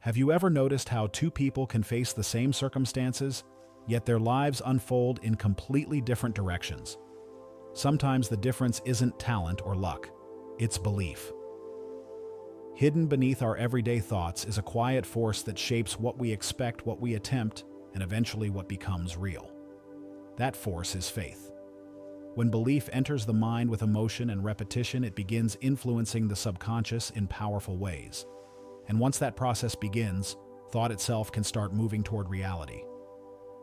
Have you ever noticed how two people can face the same circumstances, yet their lives unfold in completely different directions? Sometimes the difference isn't talent or luck, it's belief. Hidden beneath our everyday thoughts is a quiet force that shapes what we expect, what we attempt, and eventually what becomes real. That force is faith. When belief enters the mind with emotion and repetition, it begins influencing the subconscious in powerful ways. And once that process begins, thought itself can start moving toward reality.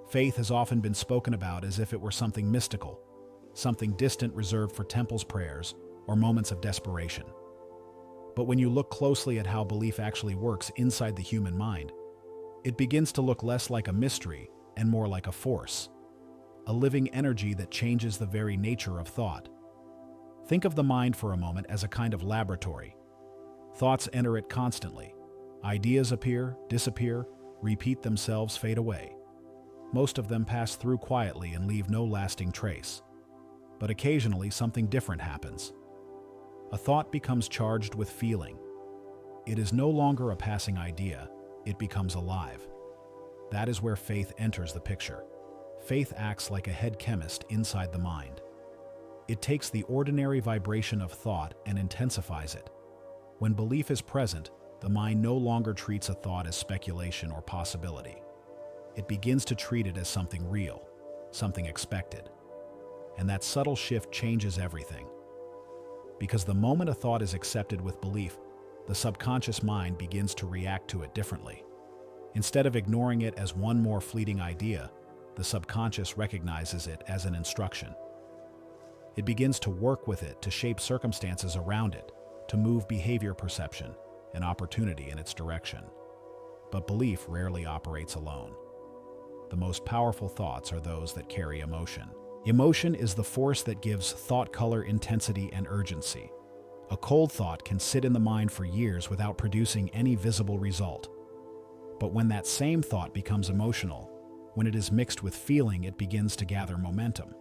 Faith has often been spoken about as if it were something mystical, something distant reserved for temples, prayers, or moments of desperation. But when you look closely at how belief actually works inside the human mind, it begins to look less like a mystery and more like a force, a living energy that changes the very nature of thought. Think of the mind for a moment as a kind of laboratory. Thoughts enter it constantly. Ideas appear, disappear, repeat themselves, fade away. Most of them pass through quietly and leave no lasting trace. But occasionally something different happens. A thought becomes charged with feeling. It is no longer a passing idea, it becomes alive. That is where faith enters the picture. Faith acts like a head chemist inside the mind. It takes the ordinary vibration of thought and intensifies it. When belief is present, the mind no longer treats a thought as speculation or possibility. It begins to treat it as something real, something expected. And that subtle shift changes everything. Because the moment a thought is accepted with belief, the subconscious mind begins to react to it differently. Instead of ignoring it as one more fleeting idea, the subconscious recognizes it as an instruction. It begins to work with it to shape circumstances around it, to move behavior, perception, and opportunity in its direction. But belief rarely operates alone. The most powerful thoughts are those that carry emotion. Emotion is the force that gives thought color, intensity, and urgency. A cold thought can sit in the mind for years without producing any visible result. But when that same thought becomes emotional, when it is mixed with feeling, it begins to gather momentum.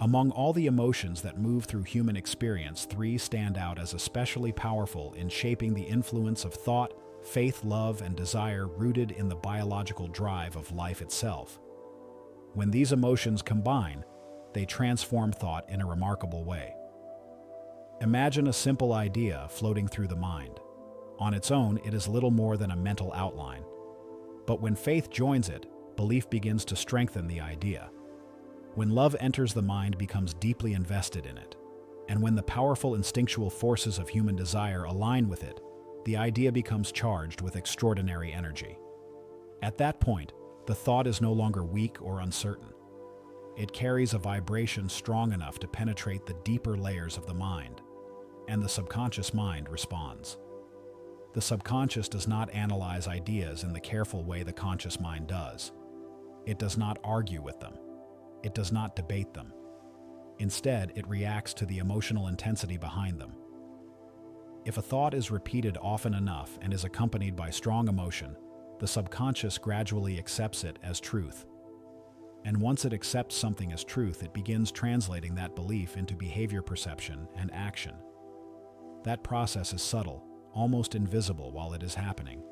Among all the emotions that move through human experience, three stand out as especially powerful in shaping the influence of thought, faith, love, and desire rooted in the biological drive of life itself. When these emotions combine, they transform thought in a remarkable way. Imagine a simple idea floating through the mind. On its own, it is little more than a mental outline. But when faith joins it, belief begins to strengthen the idea. When love enters the mind, becomes deeply invested in it. And when the powerful instinctual forces of human desire align with it, the idea becomes charged with extraordinary energy. At that point, the thought is no longer weak or uncertain. It carries a vibration strong enough to penetrate the deeper layers of the mind, and the subconscious mind responds. The subconscious does not analyze ideas in the careful way the conscious mind does. It does not argue with them. It does not debate them. Instead, it reacts to the emotional intensity behind them. If a thought is repeated often enough and is accompanied by strong emotion, the subconscious gradually accepts it as truth. And once it accepts something as truth, it begins translating that belief into behavior, perception, and action. That process is subtle, almost invisible while it is happening,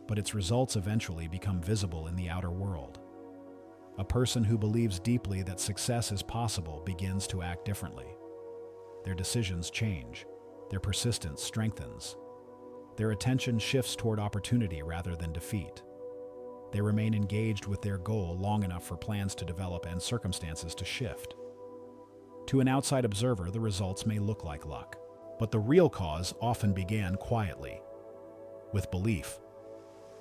but its results eventually become visible in the outer world. A person who believes deeply that success is possible begins to act differently. Their decisions change. Their persistence strengthens. Their attention shifts toward opportunity rather than defeat. They remain engaged with their goal long enough for plans to develop and circumstances to shift. To an outside observer, the results may look like luck, but the real cause often began quietly, with belief.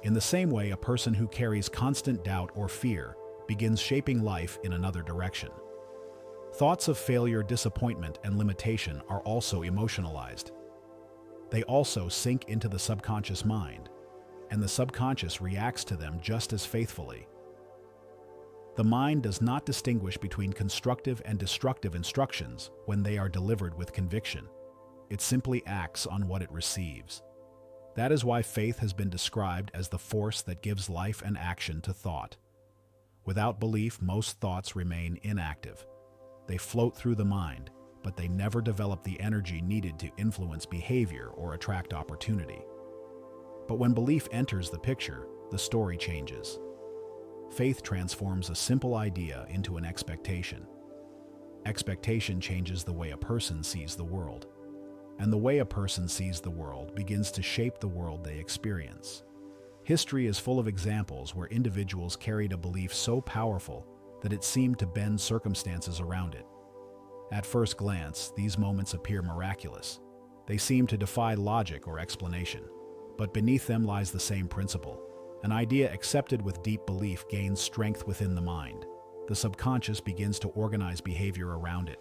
In the same way, a person who carries constant doubt or fear begins shaping life in another direction. Thoughts of failure, disappointment, and limitation are also emotionalized. They also sink into the subconscious mind, and the subconscious reacts to them just as faithfully. The mind does not distinguish between constructive and destructive instructions when they are delivered with conviction. It simply acts on what it receives. That is why faith has been described as the force that gives life and action to thought. Without belief, most thoughts remain inactive. They float through the mind, but they never develop the energy needed to influence behavior or attract opportunity. But when belief enters the picture, the story changes. Faith transforms a simple idea into an expectation. Expectation changes the way a person sees the world. And the way a person sees the world begins to shape the world they experience. History is full of examples where individuals carried a belief so powerful that it seemed to bend circumstances around it. At first glance, these moments appear miraculous. They seem to defy logic or explanation. But beneath them lies the same principle. An idea accepted with deep belief gains strength within the mind. The subconscious begins to organize behavior around it.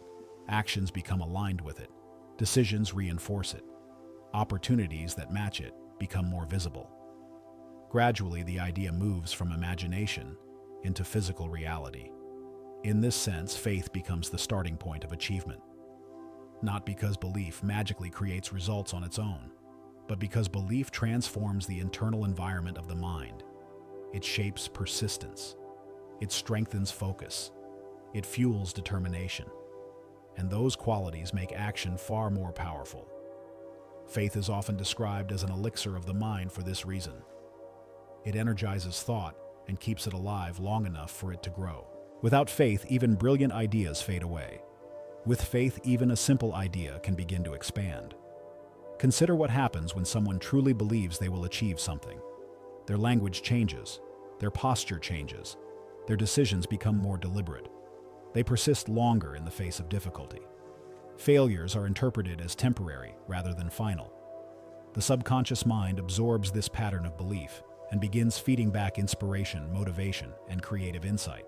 Actions become aligned with it. Decisions reinforce it. Opportunities that match it become more visible. Gradually, the idea moves from imagination into physical reality. In this sense, faith becomes the starting point of achievement. Not because belief magically creates results on its own, but because belief transforms the internal environment of the mind. It shapes persistence. It strengthens focus. It fuels determination. And those qualities make action far more powerful. Faith is often described as an elixir of the mind for this reason. It energizes thought and keeps it alive long enough for it to grow. Without faith, even brilliant ideas fade away. With faith, even a simple idea can begin to expand. Consider what happens when someone truly believes they will achieve something. Their language changes, their posture changes, their decisions become more deliberate. They persist longer in the face of difficulty. Failures are interpreted as temporary rather than final. The subconscious mind absorbs this pattern of belief and begins feeding back inspiration, motivation, and creative insight.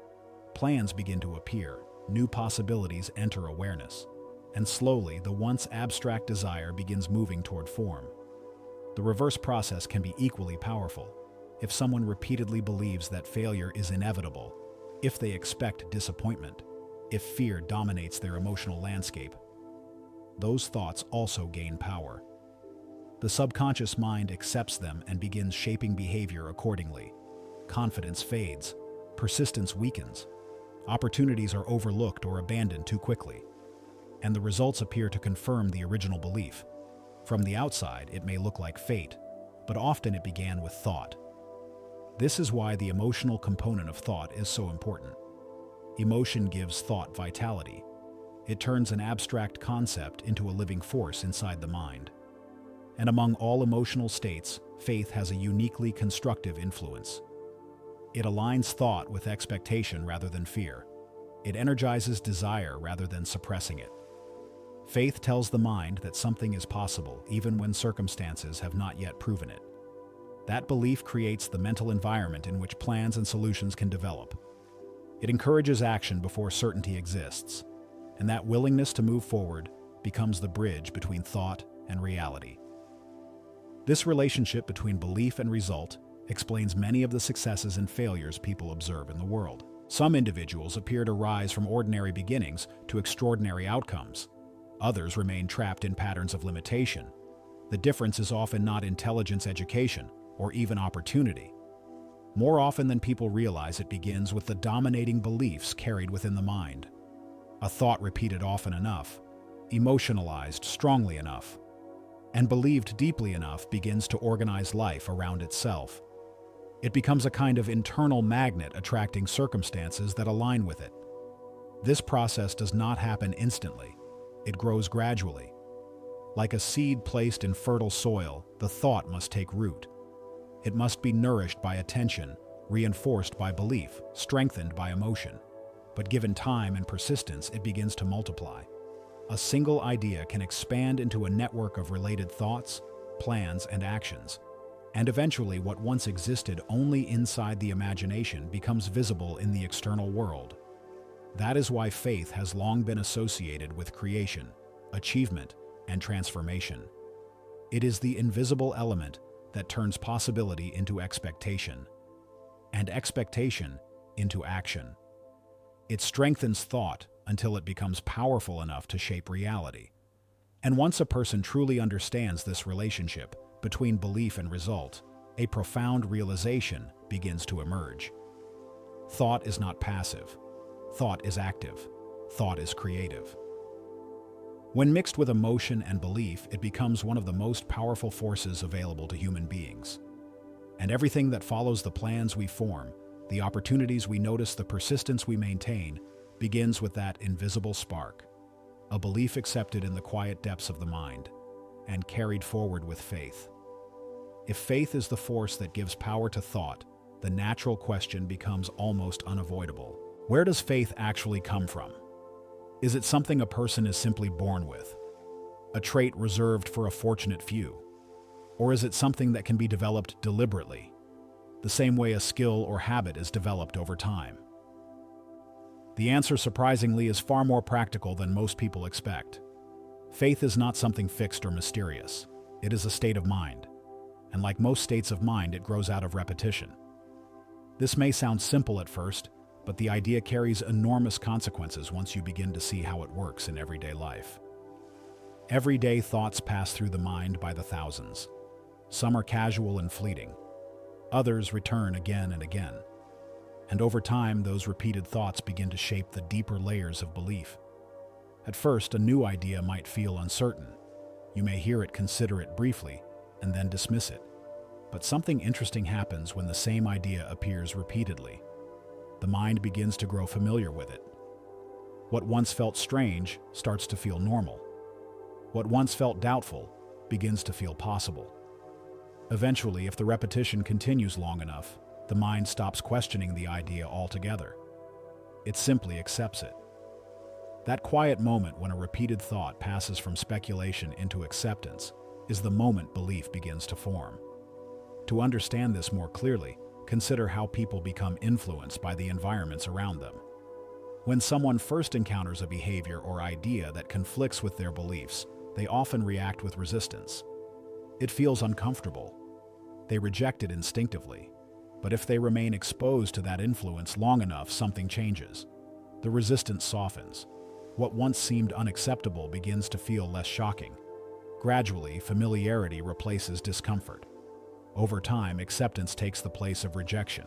Plans begin to appear, new possibilities enter awareness, and slowly the once abstract desire begins moving toward form. The reverse process can be equally powerful. If someone repeatedly believes that failure is inevitable, if they expect disappointment, if fear dominates their emotional landscape, those thoughts also gain power. The subconscious mind accepts them and begins shaping behavior accordingly. Confidence fades, persistence weakens, opportunities are overlooked or abandoned too quickly, and the results appear to confirm the original belief. From the outside, it may look like fate, but often it began with thought. This is why the emotional component of thought is so important. Emotion gives thought vitality. It turns an abstract concept into a living force inside the mind. And among all emotional states, faith has a uniquely constructive influence. It aligns thought with expectation rather than fear. It energizes desire rather than suppressing it. Faith tells the mind that something is possible even when circumstances have not yet proven it. That belief creates the mental environment in which plans and solutions can develop. It encourages action before certainty exists, and that willingness to move forward becomes the bridge between thought and reality. This relationship between belief and result explains many of the successes and failures people observe in the world. Some individuals appear to rise from ordinary beginnings to extraordinary outcomes. Others remain trapped in patterns of limitation. The difference is often not intelligence, education, or even opportunity. More often than people realize, it begins with the dominating beliefs carried within the mind. A thought repeated often enough, emotionalized strongly enough, and believed deeply enough begins to organize life around itself. It becomes a kind of internal magnet attracting circumstances that align with it. This process does not happen instantly. It grows gradually. Like a seed placed in fertile soil, the thought must take root. It must be nourished by attention, reinforced by belief, strengthened by emotion. But given time and persistence, it begins to multiply. A single idea can expand into a network of related thoughts, plans, and actions. And eventually, what once existed only inside the imagination becomes visible in the external world. That is why faith has long been associated with creation, achievement, and transformation. It is the invisible element that turns possibility into expectation, and expectation into action. It strengthens thought until it becomes powerful enough to shape reality. And once a person truly understands this relationship between belief and result, a profound realization begins to emerge. Thought is not passive. Thought is active. Thought is creative. When mixed with emotion and belief, it becomes one of the most powerful forces available to human beings. And everything that follows, the plans we form, the opportunities we notice, the persistence we maintain, begins with that invisible spark, a belief accepted in the quiet depths of the mind and carried forward with faith. If faith is the force that gives power to thought, the natural question becomes almost unavoidable. Where does faith actually come from? Is it something a person is simply born with, a trait reserved for a fortunate few? Or is it something that can be developed deliberately, the same way a skill or habit is developed over time? The answer, surprisingly, is far more practical than most people expect. Faith is not something fixed or mysterious. It is a state of mind. And like most states of mind, it grows out of repetition. This may sound simple at first, but the idea carries enormous consequences once you begin to see how it works in everyday life. Everyday thoughts pass through the mind by the thousands. Some are casual and fleeting. Others return again and again. And over time, those repeated thoughts begin to shape the deeper layers of belief. At first, a new idea might feel uncertain. You may hear it, consider it briefly, and then dismiss it. But something interesting happens when the same idea appears repeatedly. The mind begins to grow familiar with it. What once felt strange starts to feel normal. What once felt doubtful begins to feel possible. Eventually, if the repetition continues long enough, the mind stops questioning the idea altogether. It simply accepts it. That quiet moment when a repeated thought passes from speculation into acceptance is the moment belief begins to form. To understand this more clearly, consider how people become influenced by the environments around them. When someone first encounters a behavior or idea that conflicts with their beliefs, they often react with resistance. It feels uncomfortable. They reject it instinctively. But if they remain exposed to that influence long enough, something changes. The resistance softens. What once seemed unacceptable begins to feel less shocking. Gradually, familiarity replaces discomfort. Over time, acceptance takes the place of rejection.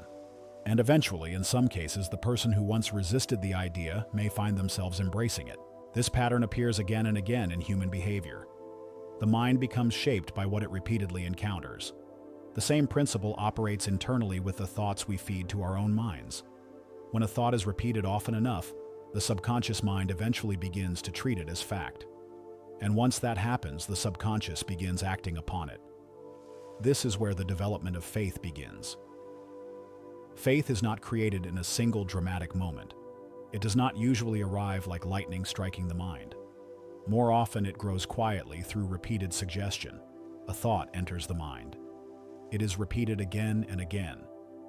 And eventually, in some cases, the person who once resisted the idea may find themselves embracing it. This pattern appears again and again in human behavior. The mind becomes shaped by what it repeatedly encounters. The same principle operates internally with the thoughts we feed to our own minds. When a thought is repeated often enough, the subconscious mind eventually begins to treat it as fact. And once that happens, the subconscious begins acting upon it. This is where the development of faith begins. Faith is not created in a single dramatic moment. It does not usually arrive like lightning striking the mind. More often, it grows quietly through repeated suggestion. A thought enters the mind. It is repeated again and again.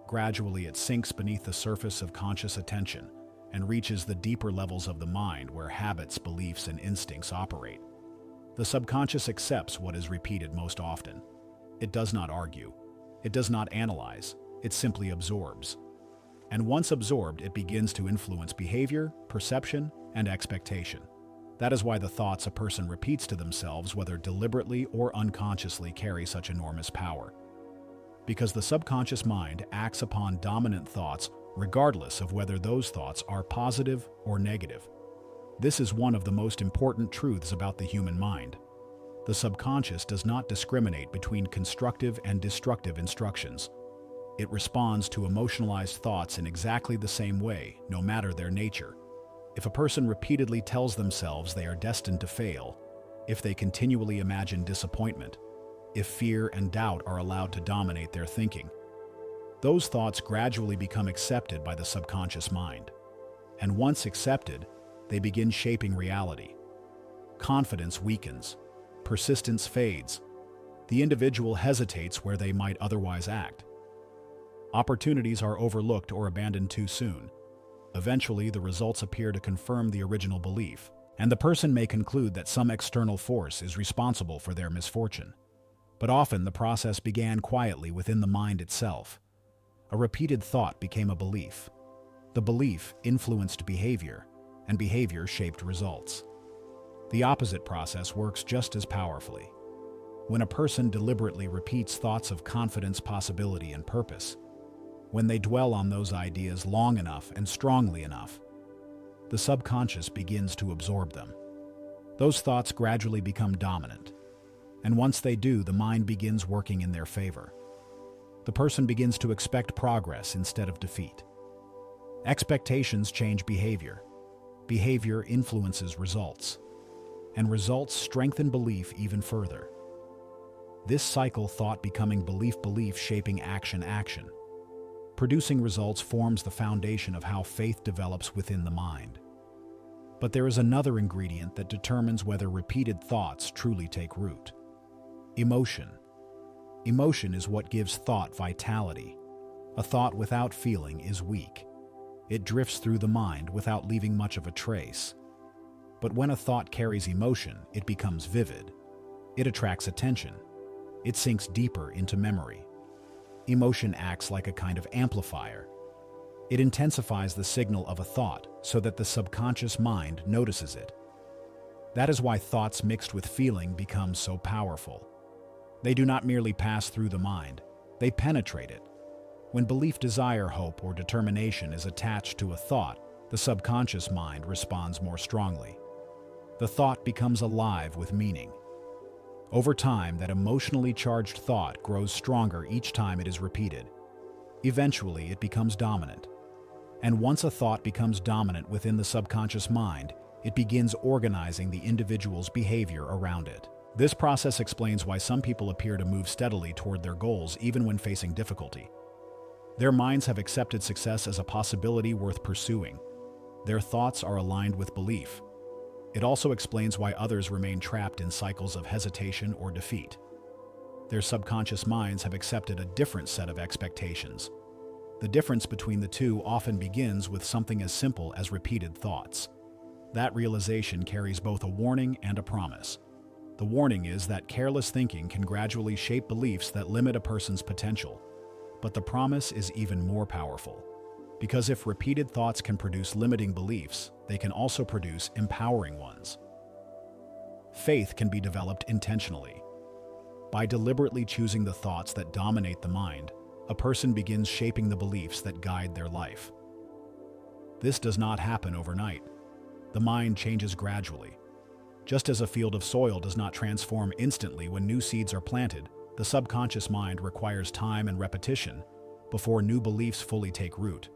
Gradually, it sinks beneath the surface of conscious attention and reaches the deeper levels of the mind where habits, beliefs, and instincts operate. The subconscious accepts what is repeated most often. It does not argue. It does not analyze. It simply absorbs. And once absorbed, it begins to influence behavior, perception, and expectation. That is why the thoughts a person repeats to themselves, whether deliberately or unconsciously, carry such enormous power. Because the subconscious mind acts upon dominant thoughts regardless of whether those thoughts are positive or negative. This is one of the most important truths about the human mind. The subconscious does not discriminate between constructive and destructive instructions. It responds to emotionalized thoughts in exactly the same way, no matter their nature. If a person repeatedly tells themselves they are destined to fail, if they continually imagine disappointment, if fear and doubt are allowed to dominate their thinking, those thoughts gradually become accepted by the subconscious mind. And once accepted, they begin shaping reality. Confidence weakens. Persistence fades. The individual hesitates where they might otherwise act. Opportunities are overlooked or abandoned too soon. Eventually, the results appear to confirm the original belief, and the person may conclude that some external force is responsible for their misfortune. But often, the process began quietly within the mind itself. A repeated thought became a belief. The belief influenced behavior, and behavior shaped results. The opposite process works just as powerfully. When a person deliberately repeats thoughts of confidence, possibility, and purpose, when they dwell on those ideas long enough and strongly enough, the subconscious begins to absorb them. Those thoughts gradually become dominant, and once they do, the mind begins working in their favor. The person begins to expect progress instead of defeat. Expectations change behavior. Behavior influences results. And results strengthen belief even further. This cycle, thought becoming belief, belief shaping action, action. Producing results forms the foundation of how faith develops within the mind. But there is another ingredient that determines whether repeated thoughts truly take root. Emotion. Emotion is what gives thought vitality. A thought without feeling is weak. It drifts through the mind without leaving much of a trace. But when a thought carries emotion, it becomes vivid. It attracts attention. It sinks deeper into memory. Emotion acts like a kind of amplifier. It intensifies the signal of a thought so that the subconscious mind notices it. That is why thoughts mixed with feeling become so powerful. They do not merely pass through the mind, they penetrate it. When belief, desire, hope, or determination is attached to a thought, the subconscious mind responds more strongly. The thought becomes alive with meaning. Over time, that emotionally charged thought grows stronger each time it is repeated. Eventually, it becomes dominant. And once a thought becomes dominant within the subconscious mind, it begins organizing the individual's behavior around it. This process explains why some people appear to move steadily toward their goals even when facing difficulty. Their minds have accepted success as a possibility worth pursuing. Their thoughts are aligned with belief. It also explains why others remain trapped in cycles of hesitation or defeat. Their subconscious minds have accepted a different set of expectations. The difference between the two often begins with something as simple as repeated thoughts. That realization carries both a warning and a promise. The warning is that careless thinking can gradually shape beliefs that limit a person's potential. But the promise is even more powerful. Because if repeated thoughts can produce limiting beliefs, they can also produce empowering ones. Faith can be developed intentionally. By deliberately choosing the thoughts that dominate the mind, a person begins shaping the beliefs that guide their life. This does not happen overnight. The mind changes gradually. Just as a field of soil does not transform instantly when new seeds are planted, the subconscious mind requires time and repetition before new beliefs fully take root.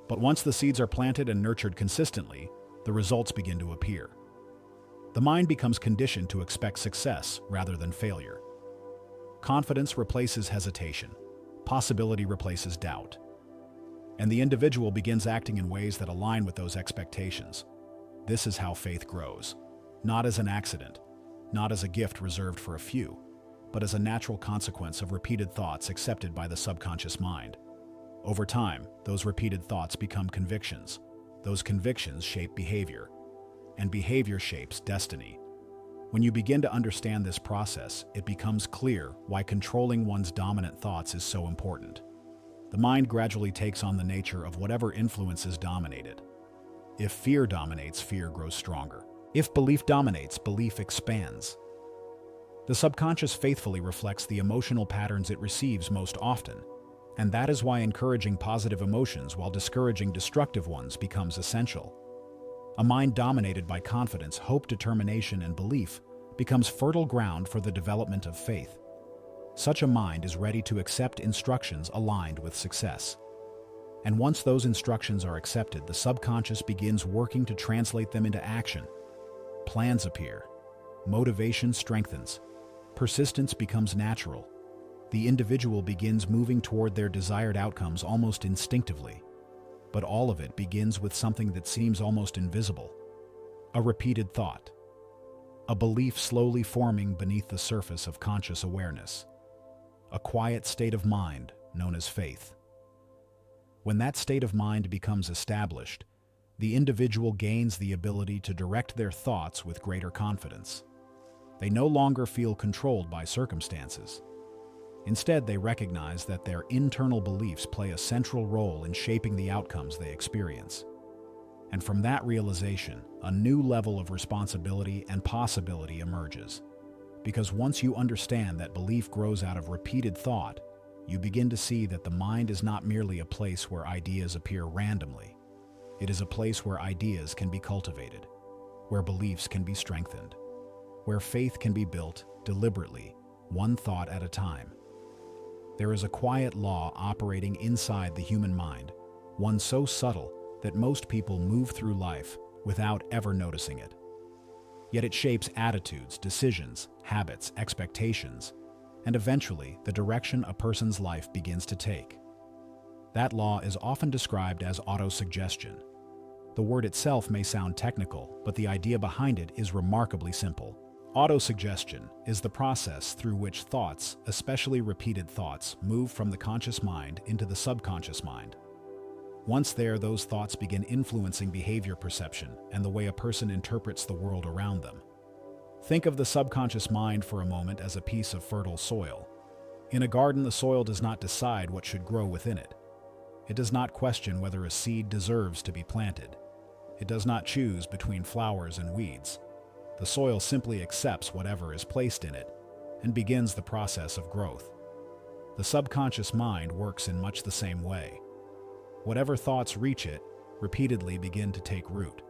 But once the seeds are planted and nurtured consistently, the results begin to appear. The mind becomes conditioned to expect success rather than failure. Confidence replaces hesitation. Possibility replaces doubt. And the individual begins acting in ways that align with those expectations. This is how faith grows. Not as an accident, not as a gift reserved for a few, but as a natural consequence of repeated thoughts accepted by the subconscious mind. Over time, those repeated thoughts become convictions. Those convictions shape behavior, and behavior shapes destiny. When you begin to understand this process, it becomes clear why controlling one's dominant thoughts is so important. The mind gradually takes on the nature of whatever influences dominate it. If fear dominates, fear grows stronger. If belief dominates, belief expands. The subconscious faithfully reflects the emotional patterns it receives most often, and that is why encouraging positive emotions while discouraging destructive ones becomes essential. A mind dominated by confidence, hope, determination, and belief becomes fertile ground for the development of faith. Such a mind is ready to accept instructions aligned with success. And once those instructions are accepted, the subconscious begins working to translate them into action. Plans appear. Motivation strengthens. Persistence becomes natural. The individual begins moving toward their desired outcomes almost instinctively. But all of it begins with something that seems almost invisible. A repeated thought. A belief slowly forming beneath the surface of conscious awareness. A quiet state of mind known as faith. When that state of mind becomes established, the individual gains the ability to direct their thoughts with greater confidence. They no longer feel controlled by circumstances. Instead, they recognize that their internal beliefs play a central role in shaping the outcomes they experience. And from that realization, a new level of responsibility and possibility emerges. Because once you understand that belief grows out of repeated thought, you begin to see that the mind is not merely a place where ideas appear randomly. It is a place where ideas can be cultivated, where beliefs can be strengthened, where faith can be built deliberately, one thought at a time. There is a quiet law operating inside the human mind, one so subtle that most people move through life without ever noticing it. Yet it shapes attitudes, decisions, habits, expectations, and eventually the direction a person's life begins to take. That law is often described as autosuggestion. The word itself may sound technical, but the idea behind it is remarkably simple. Autosuggestion is the process through which thoughts, especially repeated thoughts, move from the conscious mind into the subconscious mind. Once there, those thoughts begin influencing behavior perception and the way a person interprets the world around them. Think of the subconscious mind for a moment as a piece of fertile soil. In a garden, the soil does not decide what should grow within it. It does not question whether a seed deserves to be planted. It does not choose between flowers and weeds. The soil simply accepts whatever is placed in it and begins the process of growth. The subconscious mind works in much the same way. Whatever thoughts reach it repeatedly begin to take root.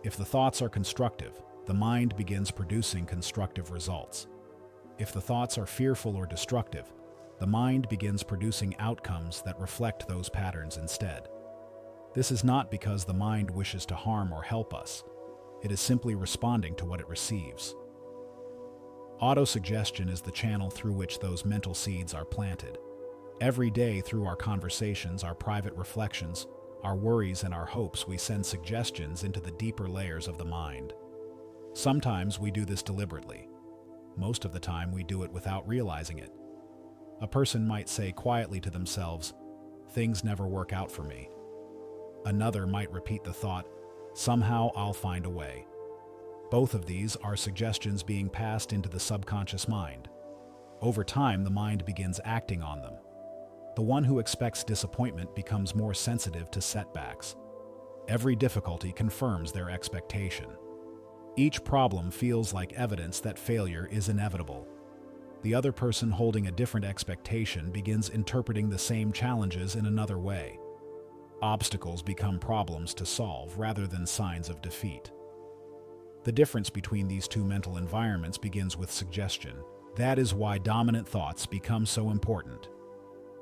If the thoughts are constructive, the mind begins producing constructive results. If the thoughts are fearful or destructive, the mind begins producing outcomes that reflect those patterns instead. This is not because the mind wishes to harm or help us. It is simply responding to what it receives. Autosuggestion is the channel through which those mental seeds are planted. Every day, through our conversations, our private reflections, our worries, and our hopes, we send suggestions into the deeper layers of the mind. Sometimes we do this deliberately. Most of the time, we do it without realizing it. A person might say quietly to themselves, "Things never work out for me." Another might repeat the thought, "Somehow I'll find a way." Both of these are suggestions being passed into the subconscious mind. Over time, the mind begins acting on them. The one who expects disappointment becomes more sensitive to setbacks. Every difficulty confirms their expectation. Each problem feels like evidence that failure is inevitable. The other person holding a different expectation begins interpreting the same challenges in another way. Obstacles become problems to solve rather than signs of defeat. The difference between these two mental environments begins with suggestion. That is why dominant thoughts become so important.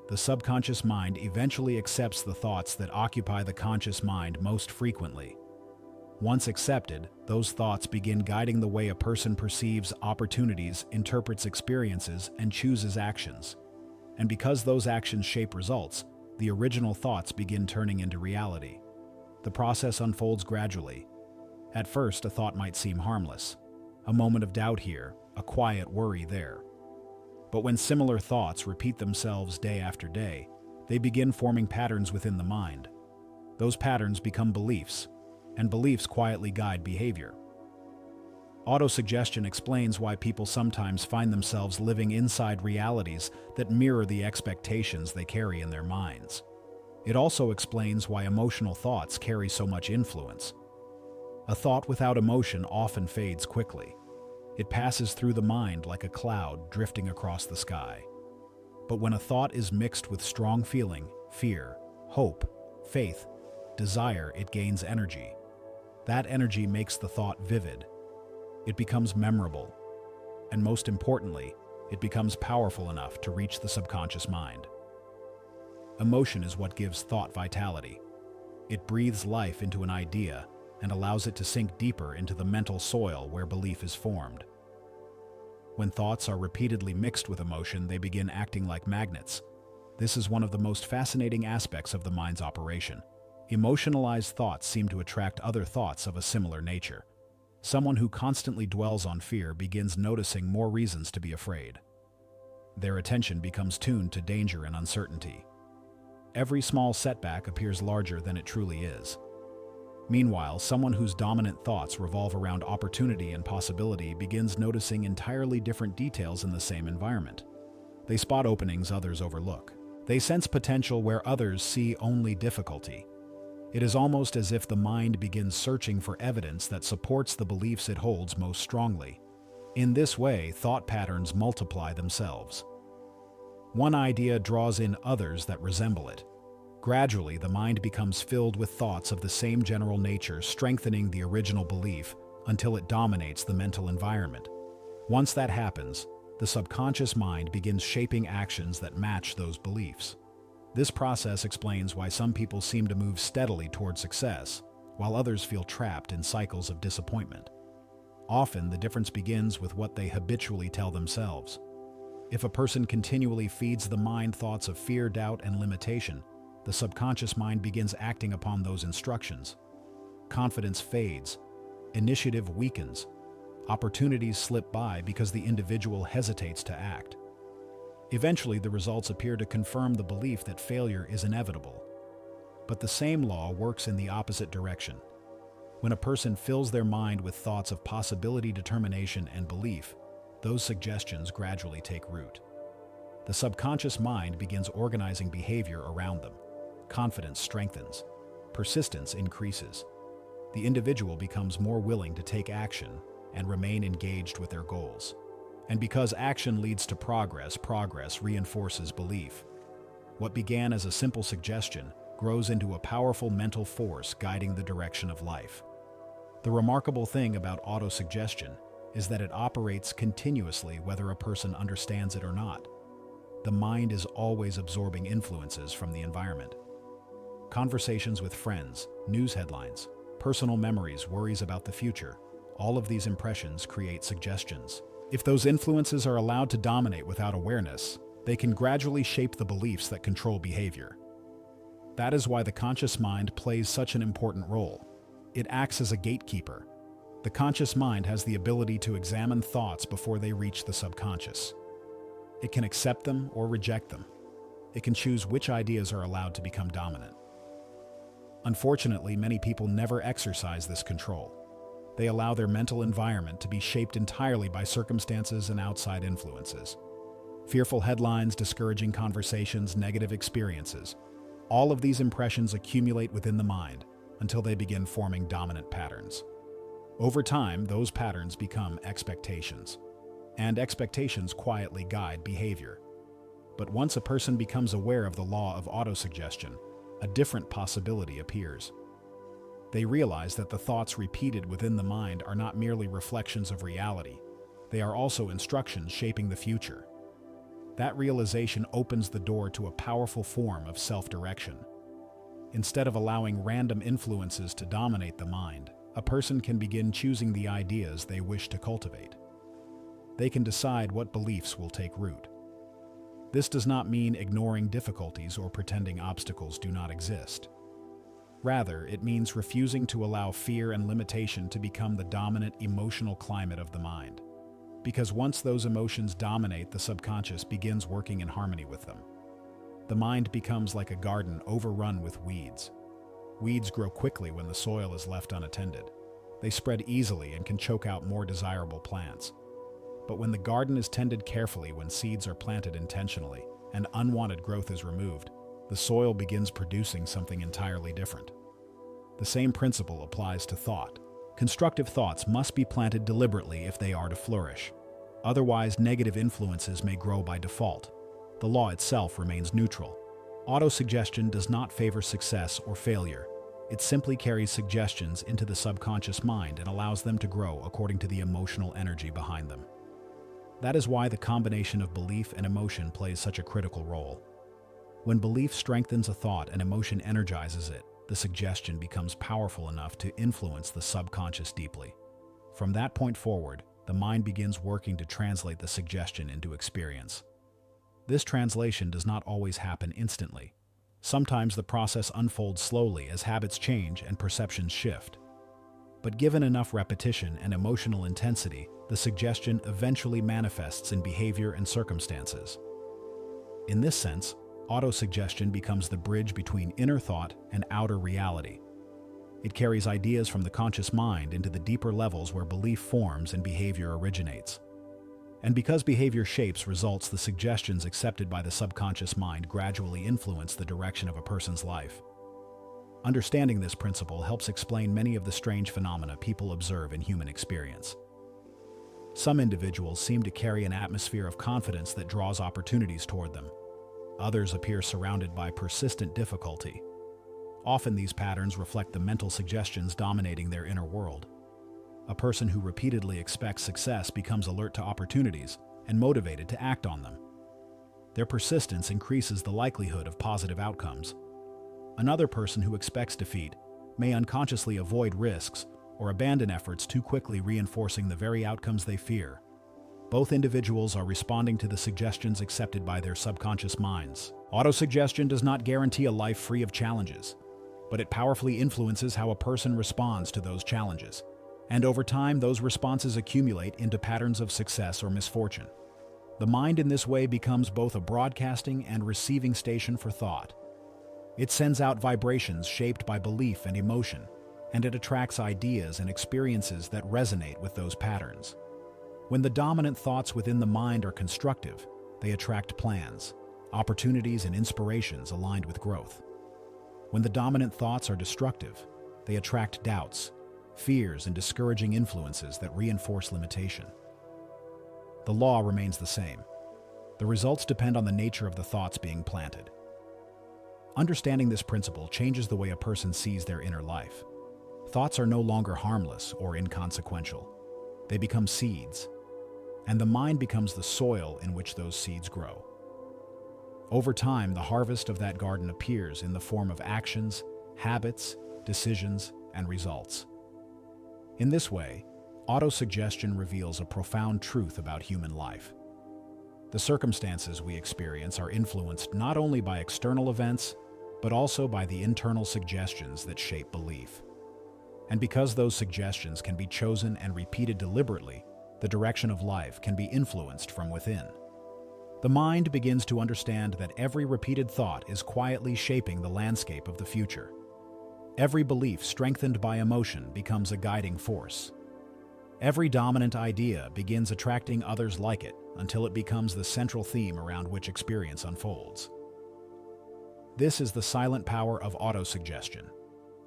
The subconscious mind eventually accepts the thoughts that occupy the conscious mind most frequently. Once accepted, those thoughts begin guiding the way a person perceives opportunities, interprets experiences, and chooses actions. And because those actions shape results, the original thoughts begin turning into reality. The process unfolds gradually. At first, a thought might seem harmless. A moment of doubt here, a quiet worry there. But when similar thoughts repeat themselves day after day, they begin forming patterns within the mind. Those patterns become beliefs, and beliefs quietly guide behavior. Autosuggestion explains why people sometimes find themselves living inside realities that mirror the expectations they carry in their minds. It also explains why emotional thoughts carry so much influence. A thought without emotion often fades quickly. It passes through the mind like a cloud drifting across the sky. But when a thought is mixed with strong feeling, fear, hope, faith, desire, it gains energy. That energy makes the thought vivid. It becomes memorable. And most importantly, it becomes powerful enough to reach the subconscious mind. Emotion is what gives thought vitality. It breathes life into an idea and allows it to sink deeper into the mental soil where belief is formed. When thoughts are repeatedly mixed with emotion, they begin acting like magnets. This is one of the most fascinating aspects of the mind's operation. Emotionalized thoughts seem to attract other thoughts of a similar nature. Someone who constantly dwells on fear begins noticing more reasons to be afraid. Their attention becomes tuned to danger and uncertainty. Every small setback appears larger than it truly is. Meanwhile, someone whose dominant thoughts revolve around opportunity and possibility begins noticing entirely different details in the same environment. They spot openings others overlook. They sense potential where others see only difficulty. It is almost as if the mind begins searching for evidence that supports the beliefs it holds most strongly. In this way, thought patterns multiply themselves. One idea draws in others that resemble it. Gradually, the mind becomes filled with thoughts of the same general nature, strengthening the original belief until it dominates the mental environment. Once that happens, the subconscious mind begins shaping actions that match those beliefs. This process explains why some people seem to move steadily toward success, while others feel trapped in cycles of disappointment. Often, the difference begins with what they habitually tell themselves. If a person continually feeds the mind thoughts of fear, doubt, and limitation, the subconscious mind begins acting upon those instructions. Confidence fades, initiative weakens, opportunities slip by because the individual hesitates to act. Eventually, the results appear to confirm the belief that failure is inevitable. But the same law works in the opposite direction. When a person fills their mind with thoughts of possibility, determination, and belief, those suggestions gradually take root. The subconscious mind begins organizing behavior around them. Confidence strengthens. Persistence increases. The individual becomes more willing to take action and remain engaged with their goals. And because action leads to progress, progress reinforces belief. What began as a simple suggestion grows into a powerful mental force guiding the direction of life. The remarkable thing about autosuggestion is that it operates continuously whether a person understands it or not. The mind is always absorbing influences from the environment. Conversations with friends, news headlines, personal memories, worries about the future, all of these impressions create suggestions. If those influences are allowed to dominate without awareness, they can gradually shape the beliefs that control behavior. That is why the conscious mind plays such an important role. It acts as a gatekeeper. The conscious mind has the ability to examine thoughts before they reach the subconscious. It can accept them or reject them. It can choose which ideas are allowed to become dominant. Unfortunately, many people never exercise this control. They allow their mental environment to be shaped entirely by circumstances and outside influences. Fearful headlines, discouraging conversations, negative experiences. All of these impressions accumulate within the mind until they begin forming dominant patterns. Over time, those patterns become expectations, and expectations quietly guide behavior. But once a person becomes aware of the law of autosuggestion, a different possibility appears. They realize that the thoughts repeated within the mind are not merely reflections of reality, they are also instructions shaping the future. That realization opens the door to a powerful form of self-direction. Instead of allowing random influences to dominate the mind, a person can begin choosing the ideas they wish to cultivate. They can decide what beliefs will take root. This does not mean ignoring difficulties or pretending obstacles do not exist. Rather, it means refusing to allow fear and limitation to become the dominant emotional climate of the mind. Because once those emotions dominate, the subconscious begins working in harmony with them. The mind becomes like a garden overrun with weeds. Weeds grow quickly when the soil is left unattended. They spread easily and can choke out more desirable plants. But when the garden is tended carefully, when seeds are planted intentionally, and unwanted growth is removed, the soil begins producing something entirely different. The same principle applies to thought. Constructive thoughts must be planted deliberately if they are to flourish. Otherwise, negative influences may grow by default. The law itself remains neutral. Autosuggestion does not favor success or failure. It simply carries suggestions into the subconscious mind and allows them to grow according to the emotional energy behind them. That is why the combination of belief and emotion plays such a critical role. When belief strengthens a thought and emotion energizes it, the suggestion becomes powerful enough to influence the subconscious deeply. From that point forward, the mind begins working to translate the suggestion into experience. This translation does not always happen instantly. Sometimes the process unfolds slowly as habits change and perceptions shift. But given enough repetition and emotional intensity, the suggestion eventually manifests in behavior and circumstances. In this sense, autosuggestion becomes the bridge between inner thought and outer reality. It carries ideas from the conscious mind into the deeper levels where belief forms and behavior originates. And because behavior shapes results, the suggestions accepted by the subconscious mind gradually influence the direction of a person's life. Understanding this principle helps explain many of the strange phenomena people observe in human experience. Some individuals seem to carry an atmosphere of confidence that draws opportunities toward them. Others appear surrounded by persistent difficulty. Often these patterns reflect the mental suggestions dominating their inner world. A person who repeatedly expects success becomes alert to opportunities, and motivated to act on them. Their persistence increases the likelihood of positive outcomes. Another person who expects defeat may unconsciously avoid risks or abandon efforts too quickly, reinforcing the very outcomes they fear. Both individuals are responding to the suggestions accepted by their subconscious minds. Autosuggestion does not guarantee a life free of challenges, but it powerfully influences how a person responds to those challenges. And over time, those responses accumulate into patterns of success or misfortune. The mind in this way becomes both a broadcasting and receiving station for thought. It sends out vibrations shaped by belief and emotion, and it attracts ideas and experiences that resonate with those patterns. When the dominant thoughts within the mind are constructive, they attract plans, opportunities, and inspirations aligned with growth. When the dominant thoughts are destructive, they attract doubts, fears, and discouraging influences that reinforce limitation. The law remains the same. The results depend on the nature of the thoughts being planted. Understanding this principle changes the way a person sees their inner life. Thoughts are no longer harmless or inconsequential. They become seeds, and the mind becomes the soil in which those seeds grow. Over time, the harvest of that garden appears in the form of actions, habits, decisions, and results. In this way, autosuggestion reveals a profound truth about human life. The circumstances we experience are influenced not only by external events, but also by the internal suggestions that shape belief. And because those suggestions can be chosen and repeated deliberately, the direction of life can be influenced from within. The mind begins to understand that every repeated thought is quietly shaping the landscape of the future. Every belief strengthened by emotion becomes a guiding force. Every dominant idea begins attracting others like it until it becomes the central theme around which experience unfolds. This is the silent power of autosuggestion.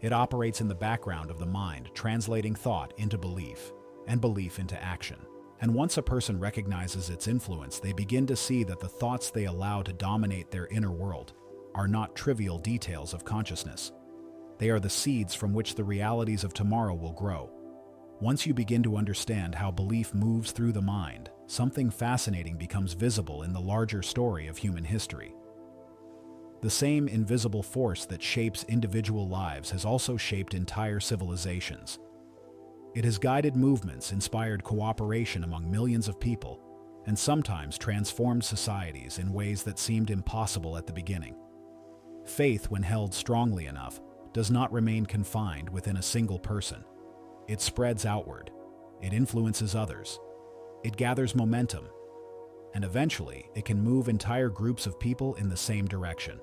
It operates in the background of the mind, translating thought into belief and belief into action. And once a person recognizes its influence, they begin to see that the thoughts they allow to dominate their inner world are not trivial details of consciousness. They are the seeds from which the realities of tomorrow will grow. Once you begin to understand how belief moves through the mind, something fascinating becomes visible in the larger story of human history. The same invisible force that shapes individual lives has also shaped entire civilizations. It has guided movements, inspired cooperation among millions of people, and sometimes transformed societies in ways that seemed impossible at the beginning. Faith, when held strongly enough, does not remain confined within a single person. It spreads outward, it influences others, it gathers momentum, and eventually it can move entire groups of people in the same direction.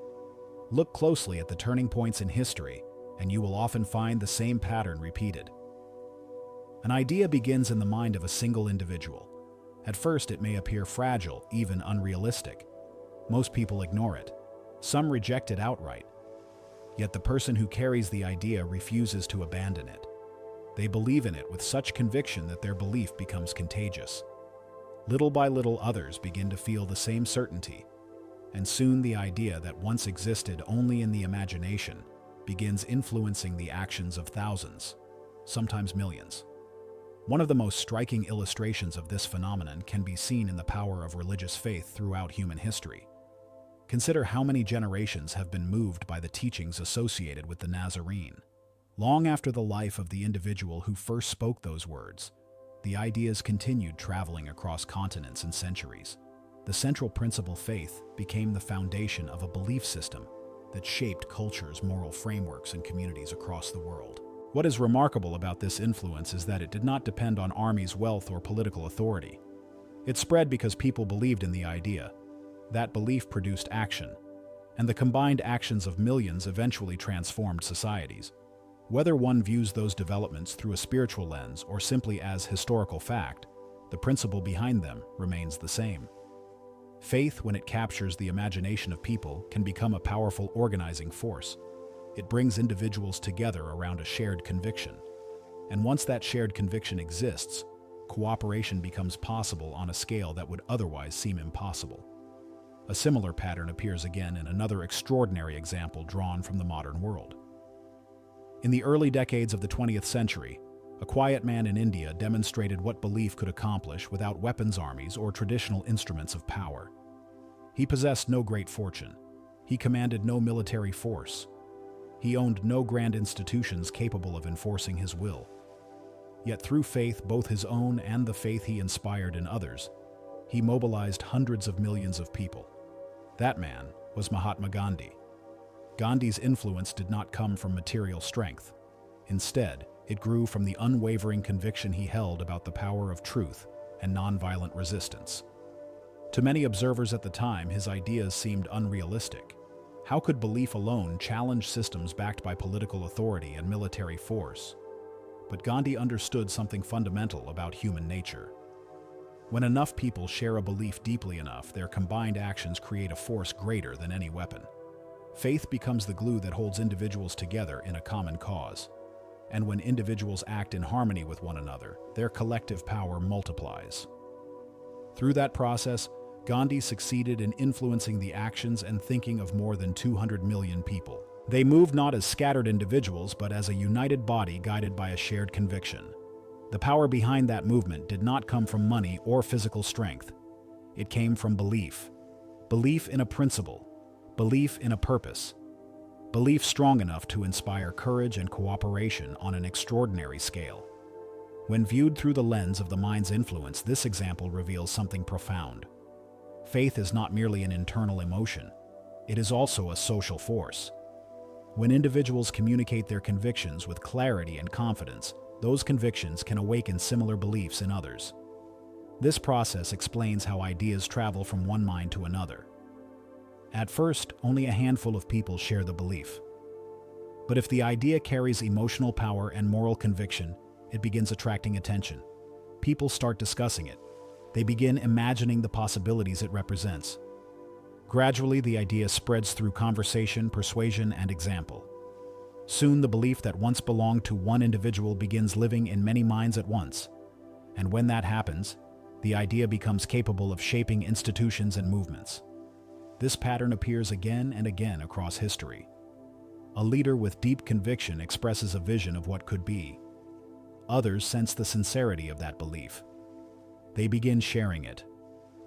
Look closely at the turning points in history, and you will often find the same pattern repeated. An idea begins in the mind of a single individual. At first, it may appear fragile, even unrealistic. Most people ignore it. Some reject it outright. Yet the person who carries the idea refuses to abandon it. They believe in it with such conviction that their belief becomes contagious. Little by little, others begin to feel the same certainty, and soon the idea that once existed only in the imagination begins influencing the actions of thousands, sometimes millions. One of the most striking illustrations of this phenomenon can be seen in the power of religious faith throughout human history. Consider how many generations have been moved by the teachings associated with the Nazarene. Long after the life of the individual who first spoke those words, the ideas continued traveling across continents and centuries. The central principle, faith, became the foundation of a belief system that shaped cultures, moral frameworks, and communities across the world. What is remarkable about this influence is that it did not depend on armies, wealth, or political authority. It spread because people believed in the idea. That belief produced action, and the combined actions of millions eventually transformed societies. Whether one views those developments through a spiritual lens or simply as historical fact, the principle behind them remains the same. Faith, when it captures the imagination of people, can become a powerful organizing force. It brings individuals together around a shared conviction. And once that shared conviction exists, cooperation becomes possible on a scale that would otherwise seem impossible. A similar pattern appears again in another extraordinary example drawn from the modern world. In the early decades of the 20th century, A quiet man in India demonstrated what belief could accomplish without weapons armies or traditional instruments of power. He possessed no great fortune. He commanded no military force. He owned no grand institutions capable of enforcing his will. Yet through faith, both his own and the faith he inspired in others, he mobilized hundreds of millions of people. That man was Mahatma Gandhi. Gandhi's influence did not come from material strength. Instead, it grew from the unwavering conviction he held about the power of truth and nonviolent resistance. To many observers at the time, his ideas seemed unrealistic. How could belief alone challenge systems backed by political authority and military force? But Gandhi understood something fundamental about human nature. When enough people share a belief deeply enough, their combined actions create a force greater than any weapon. Faith becomes the glue that holds individuals together in a common cause. And when individuals act in harmony with one another, their collective power multiplies. Through that process, Gandhi succeeded in influencing the actions and thinking of more than 200 million people. They moved not as scattered individuals, but as a united body guided by a shared conviction. The power behind that movement did not come from money or physical strength. It came from belief. Belief in a principle. Belief in a purpose. Belief strong enough to inspire courage and cooperation on an extraordinary scale. When viewed through the lens of the mind's influence, this example reveals something profound. Faith is not merely an internal emotion. It is also a social force. When individuals communicate their convictions with clarity and confidence, those convictions can awaken similar beliefs in others. This process explains how ideas travel from one mind to another. At first, only a handful of people share the belief. But if the idea carries emotional power and moral conviction, it begins attracting attention. People start discussing it. They begin imagining the possibilities it represents. Gradually, the idea spreads through conversation, persuasion, and example. Soon, the belief that once belonged to one individual begins living in many minds at once. And when that happens, the idea becomes capable of shaping institutions and movements. This pattern appears again and again across history. A leader with deep conviction expresses a vision of what could be. Others sense the sincerity of that belief. They begin sharing it,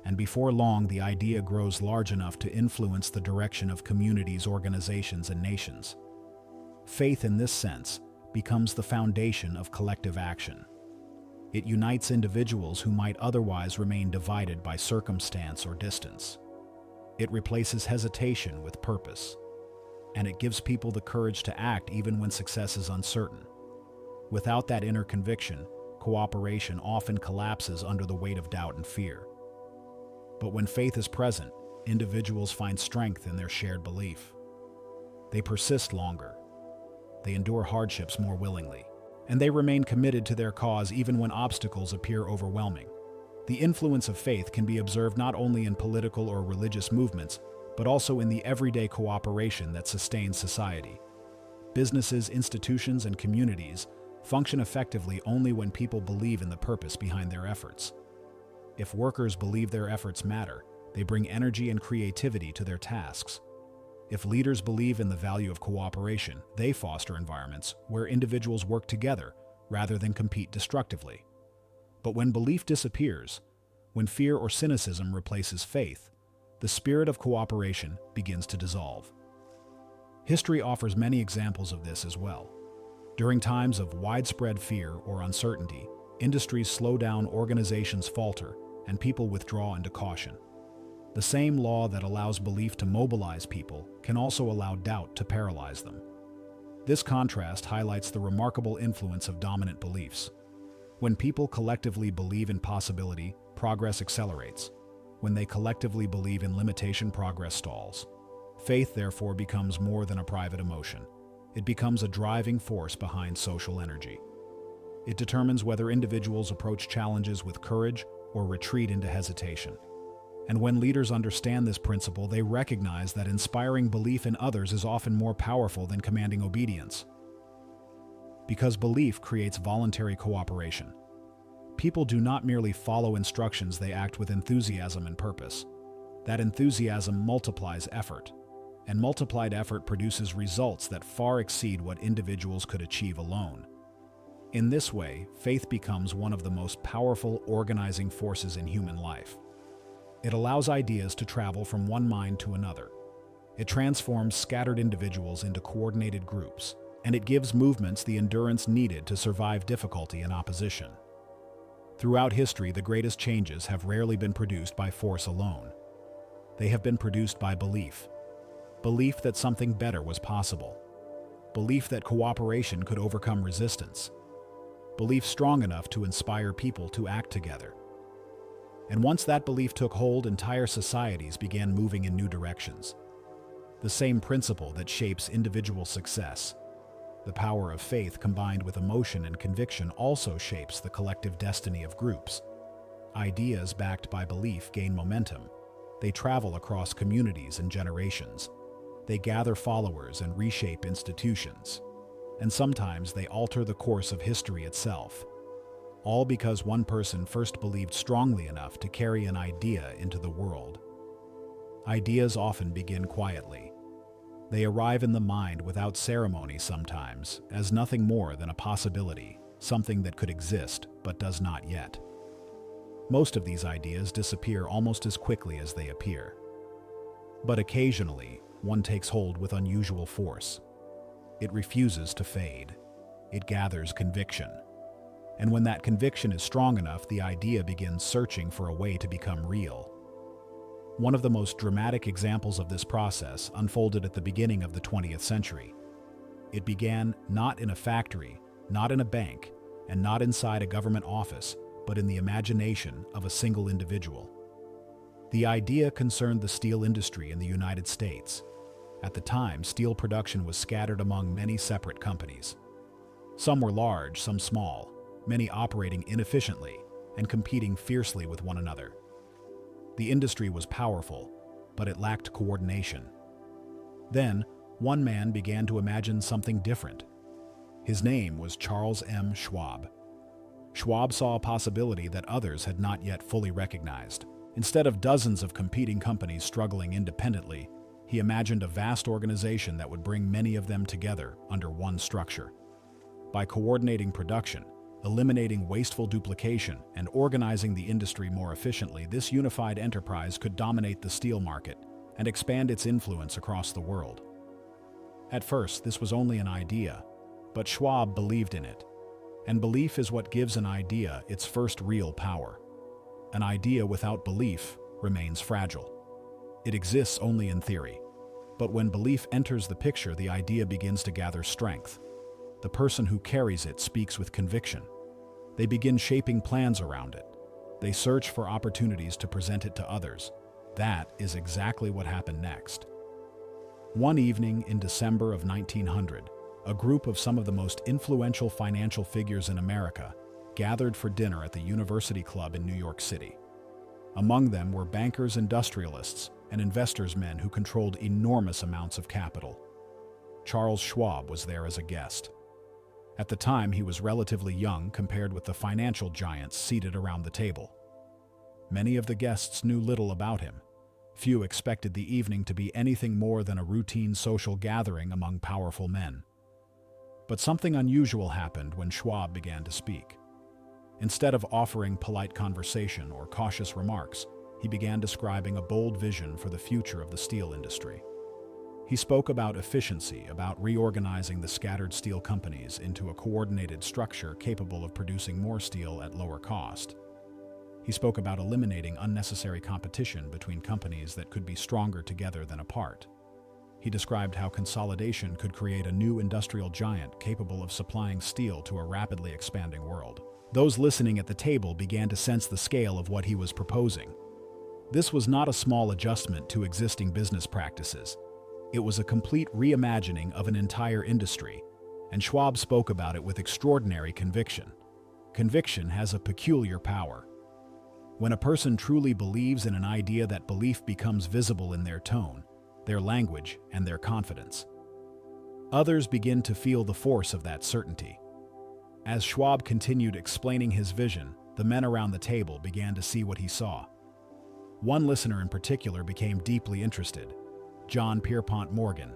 and before long the idea grows large enough to influence the direction of communities, organizations, and nations. Faith, in this sense, becomes the foundation of collective action. It unites individuals who might otherwise remain divided by circumstance or distance. It replaces hesitation with purpose, and it gives people the courage to act even when success is uncertain. Without that inner conviction, cooperation often collapses under the weight of doubt and fear. But when faith is present, individuals find strength in their shared belief. They persist longer. They endure hardships more willingly, and they remain committed to their cause even when obstacles appear overwhelming. The influence of faith can be observed not only in political or religious movements, but also in the everyday cooperation that sustains society. Businesses, institutions, and communities function effectively only when people believe in the purpose behind their efforts. If workers believe their efforts matter, they bring energy and creativity to their tasks. If leaders believe in the value of cooperation, they foster environments where individuals work together rather than compete destructively. But when belief disappears, when fear or cynicism replaces faith, the spirit of cooperation begins to dissolve. History offers many examples of this as well. During times of widespread fear or uncertainty, industries slow down, organizations falter, and people withdraw into caution. The same law that allows belief to mobilize people can also allow doubt to paralyze them. This contrast highlights the remarkable influence of dominant beliefs. When people collectively believe in possibility, progress accelerates. When they collectively believe in limitation, progress stalls. Faith, therefore, becomes more than a private emotion. It becomes a driving force behind social energy. It determines whether individuals approach challenges with courage or retreat into hesitation. And when leaders understand this principle, they recognize that inspiring belief in others is often more powerful than commanding obedience. Because belief creates voluntary cooperation. People do not merely follow instructions, they act with enthusiasm and purpose. That enthusiasm multiplies effort, and multiplied effort produces results that far exceed what individuals could achieve alone. In this way, faith becomes one of the most powerful organizing forces in human life. It allows ideas to travel from one mind to another. It transforms scattered individuals into coordinated groups, and it gives movements the endurance needed to survive difficulty and opposition. Throughout history, the greatest changes have rarely been produced by force alone. They have been produced by belief. Belief that something better was possible. Belief that cooperation could overcome resistance. Belief strong enough to inspire people to act together. And once that belief took hold, entire societies began moving in new directions. The same principle that shapes individual success, the power of faith combined with emotion and conviction, also shapes the collective destiny of groups. Ideas backed by belief gain momentum. They travel across communities and generations. They gather followers and reshape institutions. And sometimes they alter the course of history itself. All because one person first believed strongly enough to carry an idea into the world. Ideas often begin quietly. They arrive in the mind without ceremony sometimes, as nothing more than a possibility, something that could exist but does not yet. Most of these ideas disappear almost as quickly as they appear. But occasionally, one takes hold with unusual force. It refuses to fade. It gathers conviction. And when that conviction is strong enough, the idea begins searching for a way to become real. One of the most dramatic examples of this process unfolded at the beginning of the 20th century. It began not in a factory, not in a bank, and not inside a government office, but in the imagination of a single individual. The idea concerned the steel industry in the United States. At the time, steel production was scattered among many separate companies. Some were large, some small, many operating inefficiently and competing fiercely with one another. The industry was powerful, but it lacked coordination. Then, one man began to imagine something different. His name was Charles M. Schwab. Schwab saw a possibility that others had not yet fully recognized. Instead of dozens of competing companies struggling independently, he imagined a vast organization that would bring many of them together under one structure. By coordinating production, eliminating wasteful duplication, and organizing the industry more efficiently, this unified enterprise could dominate the steel market and expand its influence across the world. At first, this was only an idea, but Schwab believed in it. And belief is what gives an idea its first real power. An idea without belief remains fragile. It exists only in theory. But when belief enters the picture, the idea begins to gather strength. The person who carries it speaks with conviction. They begin shaping plans around it. They search for opportunities to present it to others. That is exactly what happened next. One evening in December of 1900, a group of some of the most influential financial figures in America gathered for dinner at the University Club in New York City. Among them were bankers, industrialists, and investors, men who controlled enormous amounts of capital. Charles Schwab was there as a guest. At the time, he was relatively young compared with the financial giants seated around the table. Many of the guests knew little about him. Few expected the evening to be anything more than a routine social gathering among powerful men. But something unusual happened when Schwab began to speak. Instead of offering polite conversation or cautious remarks, he began describing a bold vision for the future of the steel industry. He spoke about efficiency, about reorganizing the scattered steel companies into a coordinated structure capable of producing more steel at lower cost. He spoke about eliminating unnecessary competition between companies that could be stronger together than apart. He described how consolidation could create a new industrial giant capable of supplying steel to a rapidly expanding world. Those listening at the table began to sense the scale of what he was proposing. This was not a small adjustment to existing business practices. It was a complete reimagining of an entire industry, and Schwab spoke about it with extraordinary conviction. Conviction has a peculiar power. When a person truly believes in an idea, that belief becomes visible in their tone, their language, and their confidence. Others begin to feel the force of that certainty. As Schwab continued explaining his vision, the men around the table began to see what he saw. One listener in particular became deeply interested: John Pierpont Morgan.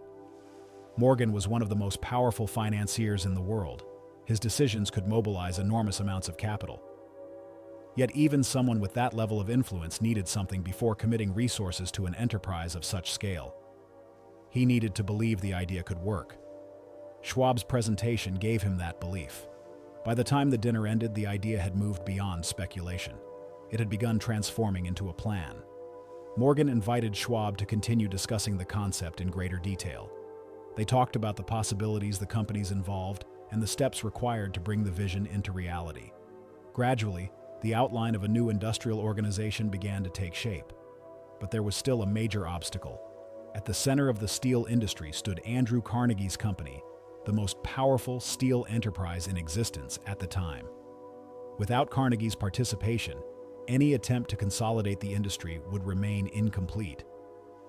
Morgan was one of the most powerful financiers in the world. His decisions could mobilize enormous amounts of capital. Yet even someone with that level of influence needed something before committing resources to an enterprise of such scale. He needed to believe the idea could work. Schwab's presentation gave him that belief. By the time the dinner ended, the idea had moved beyond speculation. It had begun transforming into a plan. Morgan invited Schwab to continue discussing the concept in greater detail. They talked about the possibilities the companies involved and the steps required to bring the vision into reality. Gradually, the outline of a new industrial organization began to take shape. But there was still a major obstacle. At the center of the steel industry stood Andrew Carnegie's company, the most powerful steel enterprise in existence at the time. Without Carnegie's participation, any attempt to consolidate the industry would remain incomplete.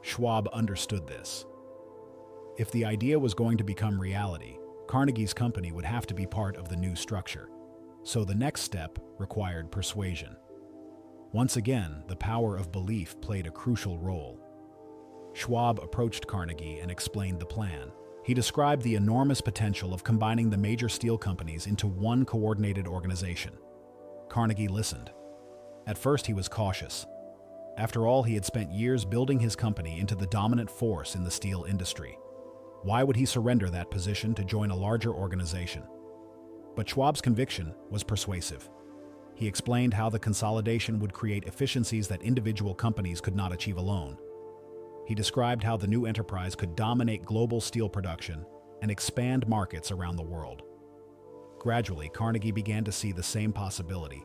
Schwab understood this. If the idea was going to become reality, Carnegie's company would have to be part of the new structure. So the next step required persuasion. Once again, the power of belief played a crucial role. Schwab approached Carnegie and explained the plan. He described the enormous potential of combining the major steel companies into one coordinated organization. Carnegie listened. At first, he was cautious. After all, he had spent years building his company into the dominant force in the steel industry. Why would he surrender that position to join a larger organization? But Schwab's conviction was persuasive. He explained how the consolidation would create efficiencies that individual companies could not achieve alone. He described how the new enterprise could dominate global steel production and expand markets around the world. Gradually, Carnegie began to see the same possibility.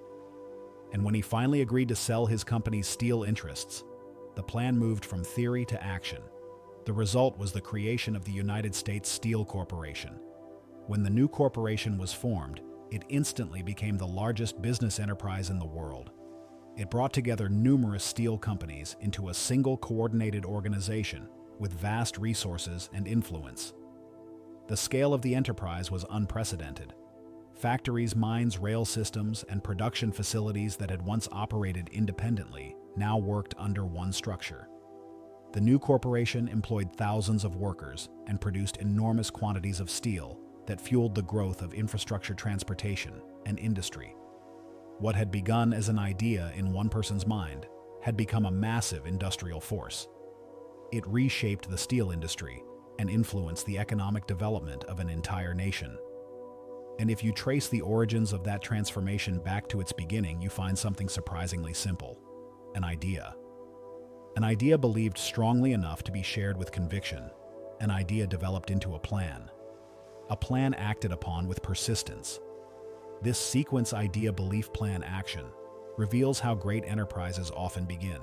And when he finally agreed to sell his company's steel interests, the plan moved from theory to action. The result was the creation of the United States Steel Corporation. When the new corporation was formed, it instantly became the largest business enterprise in the world. It brought together numerous steel companies into a single coordinated organization with vast resources and influence. The scale of the enterprise was unprecedented. Factories, mines, rail systems, and production facilities that had once operated independently now worked under one structure. The new corporation employed thousands of workers and produced enormous quantities of steel that fueled the growth of infrastructure, transportation, and industry. What had begun as an idea in one person's mind had become a massive industrial force. It reshaped the steel industry and influenced the economic development of an entire nation. And if you trace the origins of that transformation back to its beginning, you find something surprisingly simple: an idea. An idea believed strongly enough to be shared with conviction. An idea developed into a plan. A plan acted upon with persistence. This sequence idea-belief-plan-action reveals how great enterprises often begin.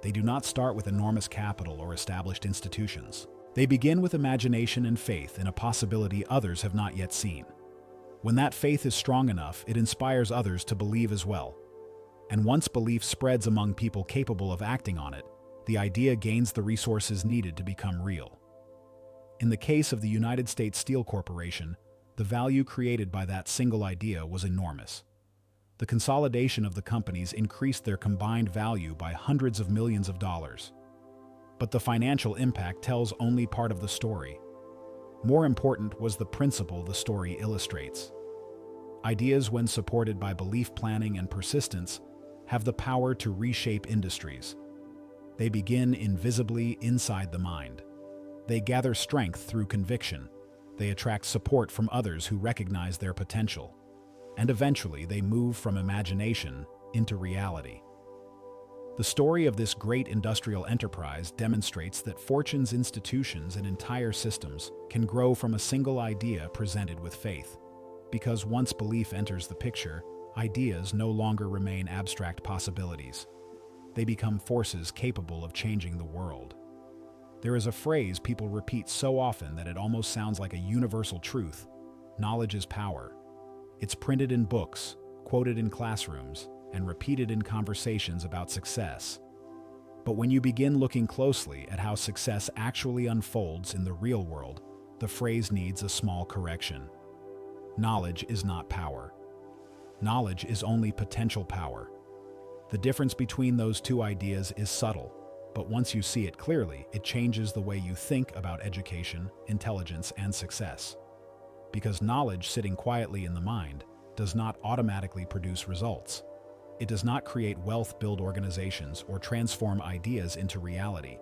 They do not start with enormous capital or established institutions. They begin with imagination and faith in a possibility others have not yet seen. When that faith is strong enough, it inspires others to believe as well. And once belief spreads among people capable of acting on it, the idea gains the resources needed to become real. In the case of the United States Steel Corporation, the value created by that single idea was enormous. The consolidation of the companies increased their combined value by hundreds of millions of dollars. But the financial impact tells only part of the story. More important was the principle the story illustrates. Ideas, when supported by belief planning and persistence, have the power to reshape industries. They begin invisibly inside the mind. They gather strength through conviction. They attract support from others who recognize their potential. And eventually, they move from imagination into reality. The story of this great industrial enterprise demonstrates that fortune's institutions and entire systems can grow from a single idea presented with faith. Because once belief enters the picture, ideas no longer remain abstract possibilities. They become forces capable of changing the world. There is a phrase people repeat so often that it almost sounds like a universal truth: knowledge is power. It's printed in books, quoted in classrooms, and repeated in conversations about success. But when you begin looking closely at how success actually unfolds in the real world, the phrase needs a small correction. Knowledge is not power. Knowledge is only potential power. The difference between those two ideas is subtle, but once you see it clearly, it changes the way you think about education, intelligence, and success. because knowledge sitting quietly in the mind does not automatically produce results. It does not create wealth, build organizations, or transform ideas into reality.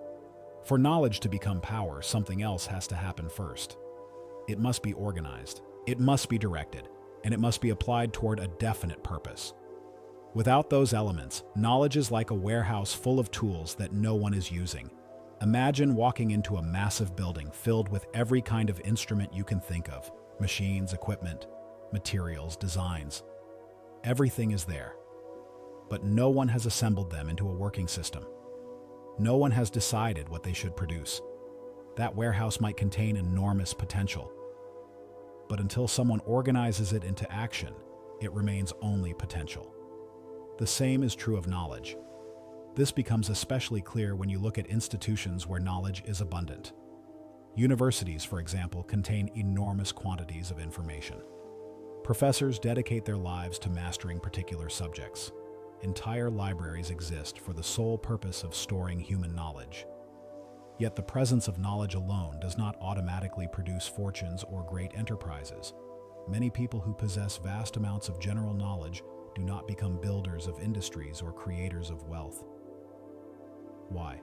For knowledge to become power, something else has to happen first. It must be organized, it must be directed, and it must be applied toward a definite purpose. Without those elements, knowledge is like a warehouse full of tools that no one is using. Imagine walking into a massive building filled with every kind of instrument you can think of: machines, equipment, materials, designs. Everything is there, but no one has assembled them into a working system. No one has decided what they should produce. That warehouse might contain enormous potential, but until someone organizes it into action, it remains only potential. The same is true of knowledge. This becomes especially clear when you look at institutions where knowledge is abundant. Universities, for example, contain enormous quantities of information. Professors dedicate their lives to mastering particular subjects. Entire libraries exist for the sole purpose of storing human knowledge. Yet the presence of knowledge alone does not automatically produce fortunes or great enterprises. Many people who possess vast amounts of general knowledge do not become builders of industries or creators of wealth. Why?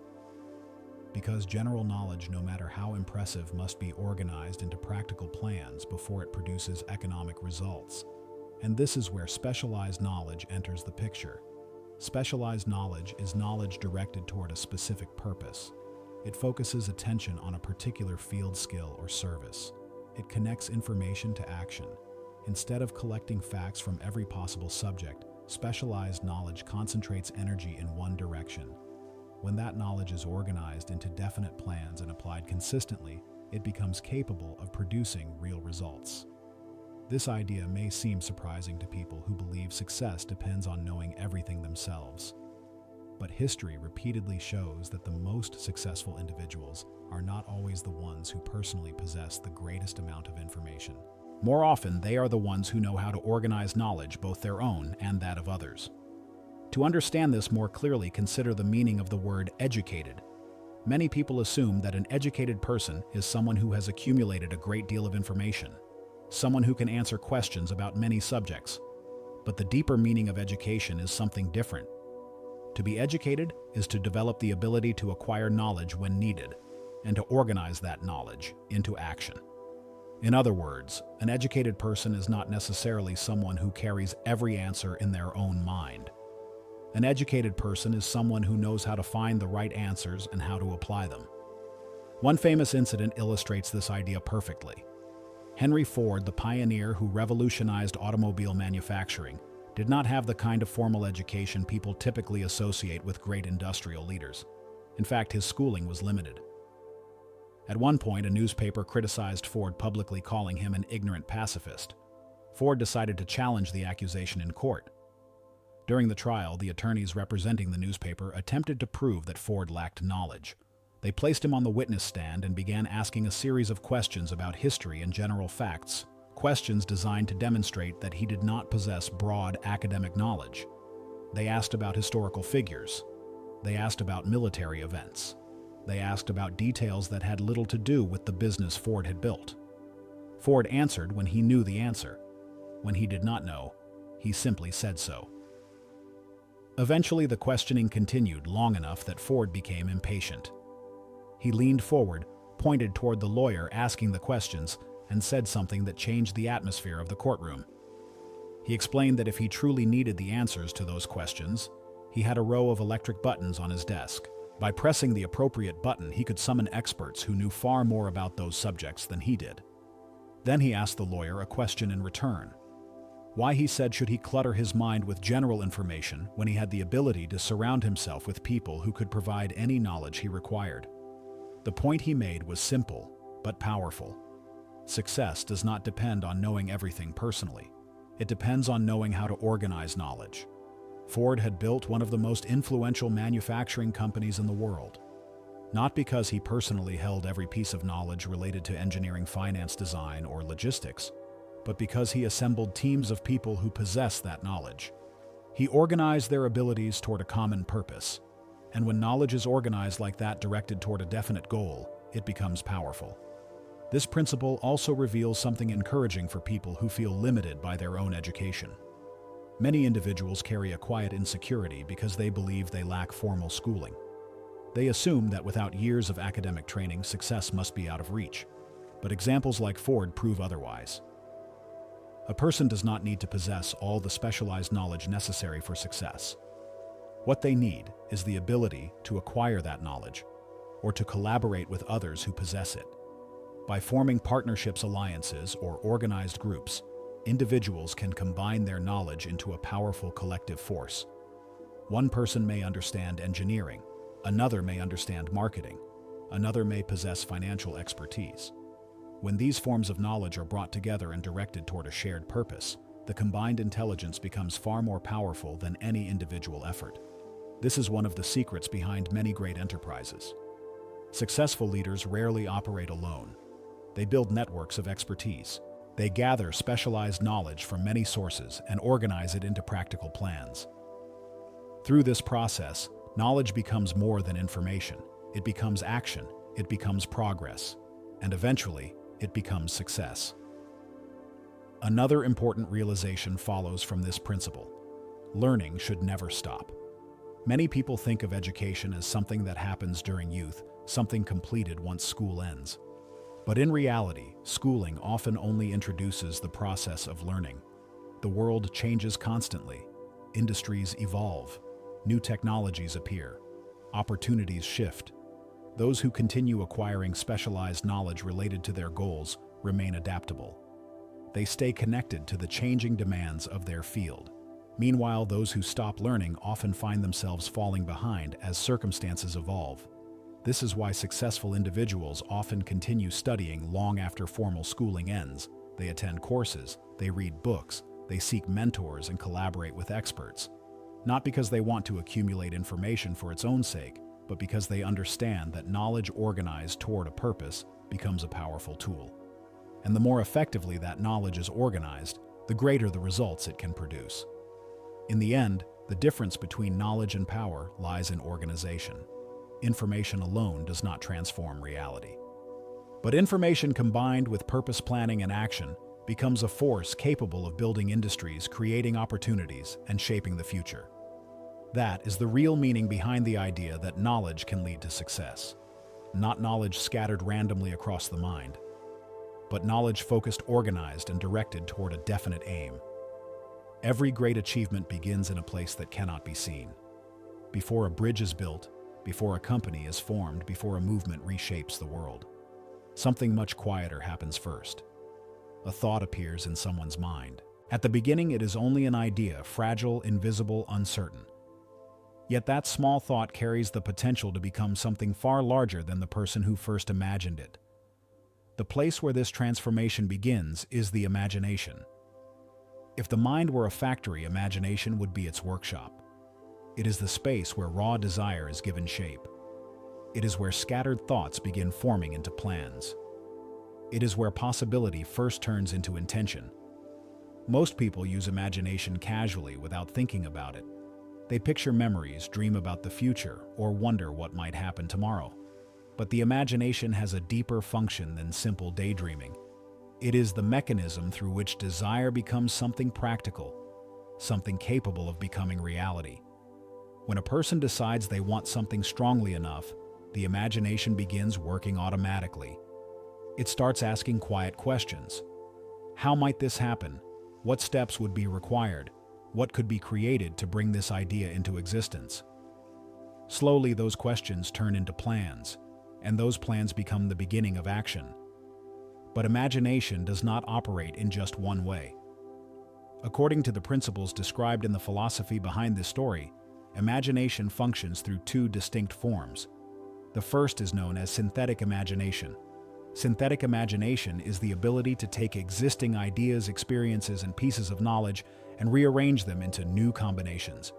Because general knowledge, no matter how impressive, must be organized into practical plans before it produces economic results. And this is where specialized knowledge enters the picture. Specialized knowledge is knowledge directed toward a specific purpose. It focuses attention on a particular field, skill, or service. It connects information to action. Instead of collecting facts from every possible subject, specialized knowledge concentrates energy in one direction. When that knowledge is organized into definite plans and applied consistently, it becomes capable of producing real results. This idea may seem surprising to people who believe success depends on knowing everything themselves. But history repeatedly shows that the most successful individuals are not always the ones who personally possess the greatest amount of information. More often, they are the ones who know how to organize knowledge, both their own and that of others. To understand this more clearly, consider the meaning of the word educated. Many people assume that an educated person is someone who has accumulated a great deal of information, someone who can answer questions about many subjects. But the deeper meaning of education is something different. To be educated is to develop the ability to acquire knowledge when needed, and to organize that knowledge into action. In other words, an educated person is not necessarily someone who carries every answer in their own mind. An educated person is someone who knows how to find the right answers and how to apply them. One famous incident illustrates this idea perfectly. Henry Ford, the pioneer who revolutionized automobile manufacturing, did not have the kind of formal education people typically associate with great industrial leaders. In fact, his schooling was limited. At one point, a newspaper criticized Ford publicly, calling him an ignorant pacifist. Ford decided to challenge the accusation in court. During the trial, the attorneys representing the newspaper attempted to prove that Ford lacked knowledge. They placed him on the witness stand and began asking a series of questions about history and general facts, questions designed to demonstrate that he did not possess broad academic knowledge. They asked about historical figures. They asked about military events. They asked about details that had little to do with the business Ford had built. Ford answered when he knew the answer. When he did not know, he simply said so. Eventually, the questioning continued long enough that Ford became impatient. He leaned forward, pointed toward the lawyer asking the questions, and said something that changed the atmosphere of the courtroom. He explained that if he truly needed the answers to those questions, he had a row of electric buttons on his desk. By pressing the appropriate button, he could summon experts who knew far more about those subjects than he did. Then he asked the lawyer a question in return. Why, he said, should he clutter his mind with general information when he had the ability to surround himself with people who could provide any knowledge he required? The point he made was simple, but powerful. Success does not depend on knowing everything personally. It depends on knowing how to organize knowledge. Ford had built one of the most influential manufacturing companies in the world, not because he personally held every piece of knowledge related to engineering, finance, design, or logistics, but because he assembled teams of people who possess that knowledge. He organized their abilities toward a common purpose, and when knowledge is organized like that, directed toward a definite goal, it becomes powerful. This principle also reveals something encouraging for people who feel limited by their own education. Many individuals carry a quiet insecurity because they believe they lack formal schooling. They assume that without years of academic training, success must be out of reach. But examples like Ford prove otherwise. A person does not need to possess all the specialized knowledge necessary for success. What they need is the ability to acquire that knowledge, or to collaborate with others who possess it. By forming partnerships, alliances, or organized groups, individuals can combine their knowledge into a powerful collective force. One person may understand engineering, another may understand marketing, another may possess financial expertise. When these forms of knowledge are brought together and directed toward a shared purpose, the combined intelligence becomes far more powerful than any individual effort. This is one of the secrets behind many great enterprises. Successful leaders rarely operate alone. They build networks of expertise. They gather specialized knowledge from many sources and organize it into practical plans. Through this process, knowledge becomes more than information. It becomes action, it becomes progress, and eventually, it becomes success. Another important realization follows from this principle. Learning should never stop. Many people think of education as something that happens during youth, something completed once school ends. But in reality, schooling often only introduces the process of learning. The world changes constantly. Industries evolve. New technologies appear. Opportunities shift. Those who continue acquiring specialized knowledge related to their goals remain adaptable. They stay connected to the changing demands of their field. Meanwhile, those who stop learning often find themselves falling behind as circumstances evolve. This is why successful individuals often continue studying long after formal schooling ends. They attend courses, they read books, they seek mentors and collaborate with experts. Not because they want to accumulate information for its own sake, but because they understand that knowledge organized toward a purpose becomes a powerful tool. And the more effectively that knowledge is organized, the greater the results it can produce. In the end, the difference between knowledge and power lies in organization. Information alone does not transform reality. But information combined with purpose, planning, and action becomes a force capable of building industries, creating opportunities, and shaping the future. That is the real meaning behind the idea that knowledge can lead to success. Not knowledge scattered randomly across the mind, but knowledge focused, organized, and directed toward a definite aim. Every great achievement begins in a place that cannot be seen. Before a bridge is built, before a company is formed, before a movement reshapes the world, something much quieter happens first. A thought appears in someone's mind. At the beginning, it is only an idea, fragile, invisible, uncertain. Yet that small thought carries the potential to become something far larger than the person who first imagined it. The place where this transformation begins is the imagination. If the mind were a factory, imagination would be its workshop. It is the space where raw desire is given shape. It is where scattered thoughts begin forming into plans. It is where possibility first turns into intention. Most people use imagination casually without thinking about it. They picture memories, dream about the future, or wonder what might happen tomorrow. But the imagination has a deeper function than simple daydreaming. It is the mechanism through which desire becomes something practical, something capable of becoming reality. When a person decides they want something strongly enough, the imagination begins working automatically. It starts asking quiet questions. How might this happen? What steps would be required? What could be created to bring this idea into existence? Slowly, those questions turn into plans, and those plans become the beginning of action. But imagination does not operate in just one way. According to the principles described in the philosophy behind this story, imagination functions through two distinct forms. The first is known as synthetic imagination. Synthetic imagination is the ability to take existing ideas, experiences, and pieces of knowledge and rearrange them into new combinations.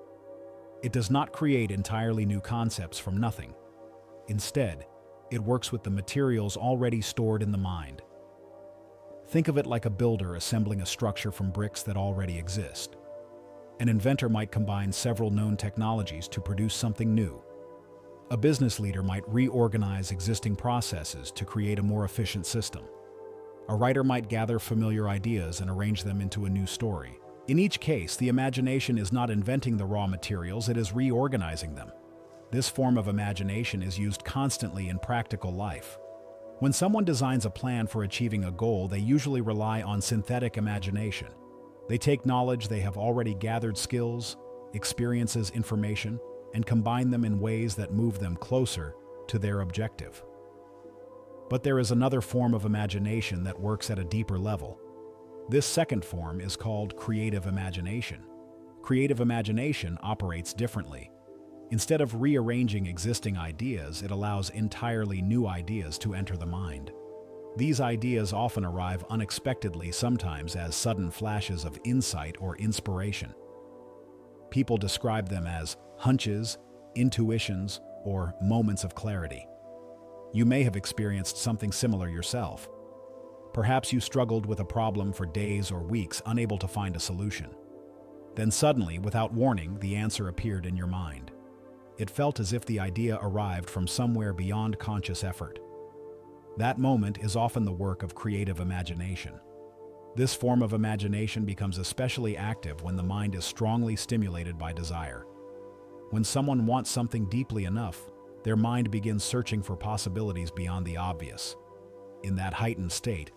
It does not create entirely new concepts from nothing. Instead, it works with the materials already stored in the mind. Think of it like a builder assembling a structure from bricks that already exist. An inventor might combine several known technologies to produce something new. A business leader might reorganize existing processes to create a more efficient system. A writer might gather familiar ideas and arrange them into a new story. In each case, the imagination is not inventing the raw materials, it is reorganizing them. This form of imagination is used constantly in practical life. When someone designs a plan for achieving a goal, they usually rely on synthetic imagination. They take knowledge they have already gathered, skills, experiences, information, and combine them in ways that move them closer to their objective. But there is another form of imagination that works at a deeper level. This second form is called creative imagination. Creative imagination operates differently. Instead of rearranging existing ideas, it allows entirely new ideas to enter the mind. These ideas often arrive unexpectedly, sometimes as sudden flashes of insight or inspiration. People describe them as hunches, intuitions, or moments of clarity. You may have experienced something similar yourself. Perhaps you struggled with a problem for days or weeks, unable to find a solution. Then suddenly, without warning, the answer appeared in your mind. It felt as if the idea arrived from somewhere beyond conscious effort. That moment is often the work of creative imagination. This form of imagination becomes especially active when the mind is strongly stimulated by desire. When someone wants something deeply enough, their mind begins searching for possibilities beyond the obvious. In that heightened state,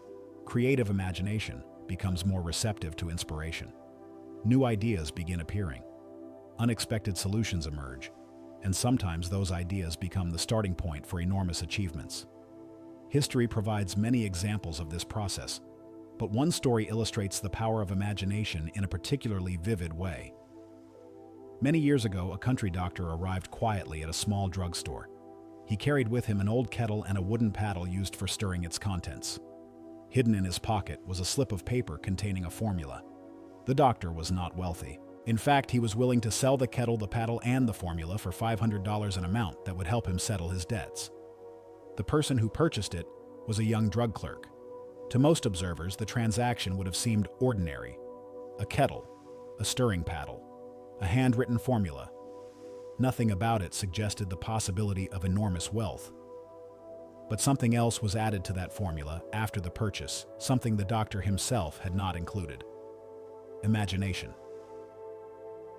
creative imagination becomes more receptive to inspiration. New ideas begin appearing. Unexpected solutions emerge, and sometimes those ideas become the starting point for enormous achievements. History provides many examples of this process, but one story illustrates the power of imagination in a particularly vivid way. Many years ago, a country doctor arrived quietly at a small drugstore. He carried with him an old kettle and a wooden paddle used for stirring its contents. Hidden in his pocket was a slip of paper containing a formula. The doctor was not wealthy. In fact, he was willing to sell the kettle, the paddle, and the formula for $500, an amount that would help him settle his debts. The person who purchased it was a young drug clerk. To most observers, the transaction would have seemed ordinary. A kettle, a stirring paddle, a handwritten formula. Nothing about it suggested the possibility of enormous wealth. But something else was added to that formula after the purchase, something the doctor himself had not included. Imagination.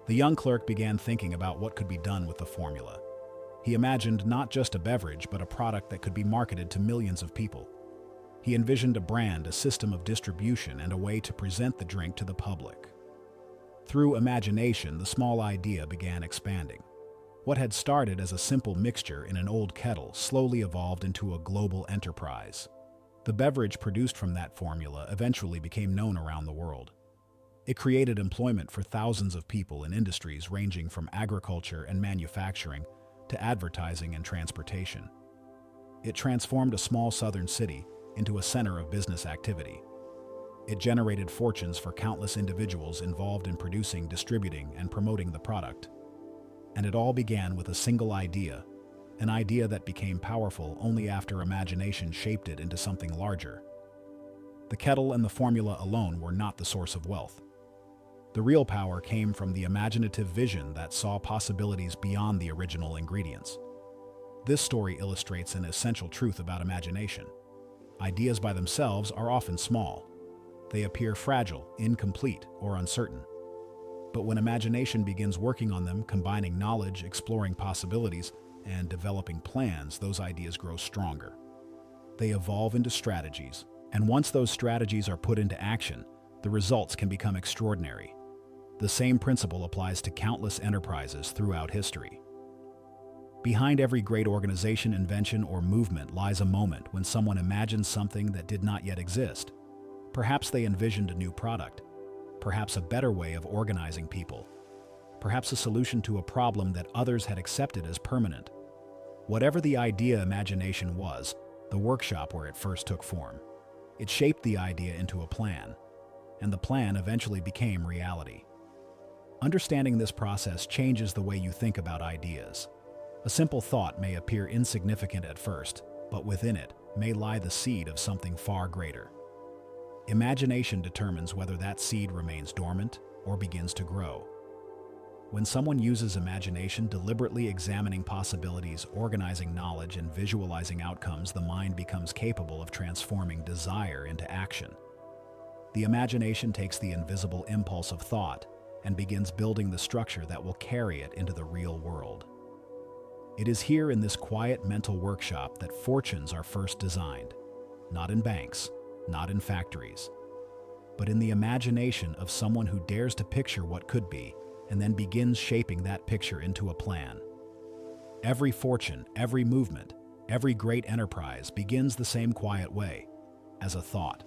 The young clerk began thinking about what could be done with the formula. He imagined not just a beverage, but a product that could be marketed to millions of people. He envisioned a brand, a system of distribution, and a way to present the drink to the public. Through imagination, the small idea began expanding. What had started as a simple mixture in an old kettle slowly evolved into a global enterprise. The beverage produced from that formula eventually became known around the world. It created employment for thousands of people in industries ranging from agriculture and manufacturing to advertising and transportation. It transformed a small southern city into a center of business activity. It generated fortunes for countless individuals involved in producing, distributing, and promoting the product. And it all began with a single idea, an idea that became powerful only after imagination shaped it into something larger. The kettle and the formula alone were not the source of wealth. The real power came from the imaginative vision that saw possibilities beyond the original ingredients. This story illustrates an essential truth about imagination. Ideas by themselves are often small. They appear fragile, incomplete, or uncertain. But when imagination begins working on them, combining knowledge, exploring possibilities, and developing plans, those ideas grow stronger. They evolve into strategies, and once those strategies are put into action, the results can become extraordinary. The same principle applies to countless enterprises throughout history. Behind every great organization, invention, or movement lies a moment when someone imagined something that did not yet exist. Perhaps they envisioned a new product, perhaps a better way of organizing people, perhaps a solution to a problem that others had accepted as permanent. Whatever the idea, imagination was the workshop where it first took form. It shaped the idea into a plan, and the plan eventually became reality. Understanding this process changes the way you think about ideas. A simple thought may appear insignificant at first, but within it may lie the seed of something far greater. Imagination determines whether that seed remains dormant or begins to grow. When someone uses imagination, deliberately examining possibilities, organizing knowledge, and visualizing outcomes, the mind becomes capable of transforming desire into action. The imagination takes the invisible impulse of thought and begins building the structure that will carry it into the real world. It is here in this quiet mental workshop that fortunes are first designed, not in banks, not in factories, but in the imagination of someone who dares to picture what could be and then begins shaping that picture into a plan. Every fortune, every movement, every great enterprise begins the same quiet way, as a thought.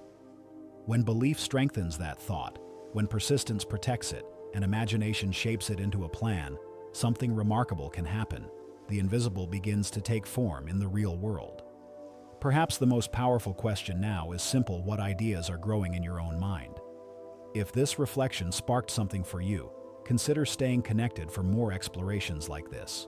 When belief strengthens that thought, when persistence protects it, and imagination shapes it into a plan, something remarkable can happen. The invisible begins to take form in the real world. Perhaps the most powerful question now is simple: what ideas are growing in your own mind? If this reflection sparked something for you, consider staying connected for more explorations like this.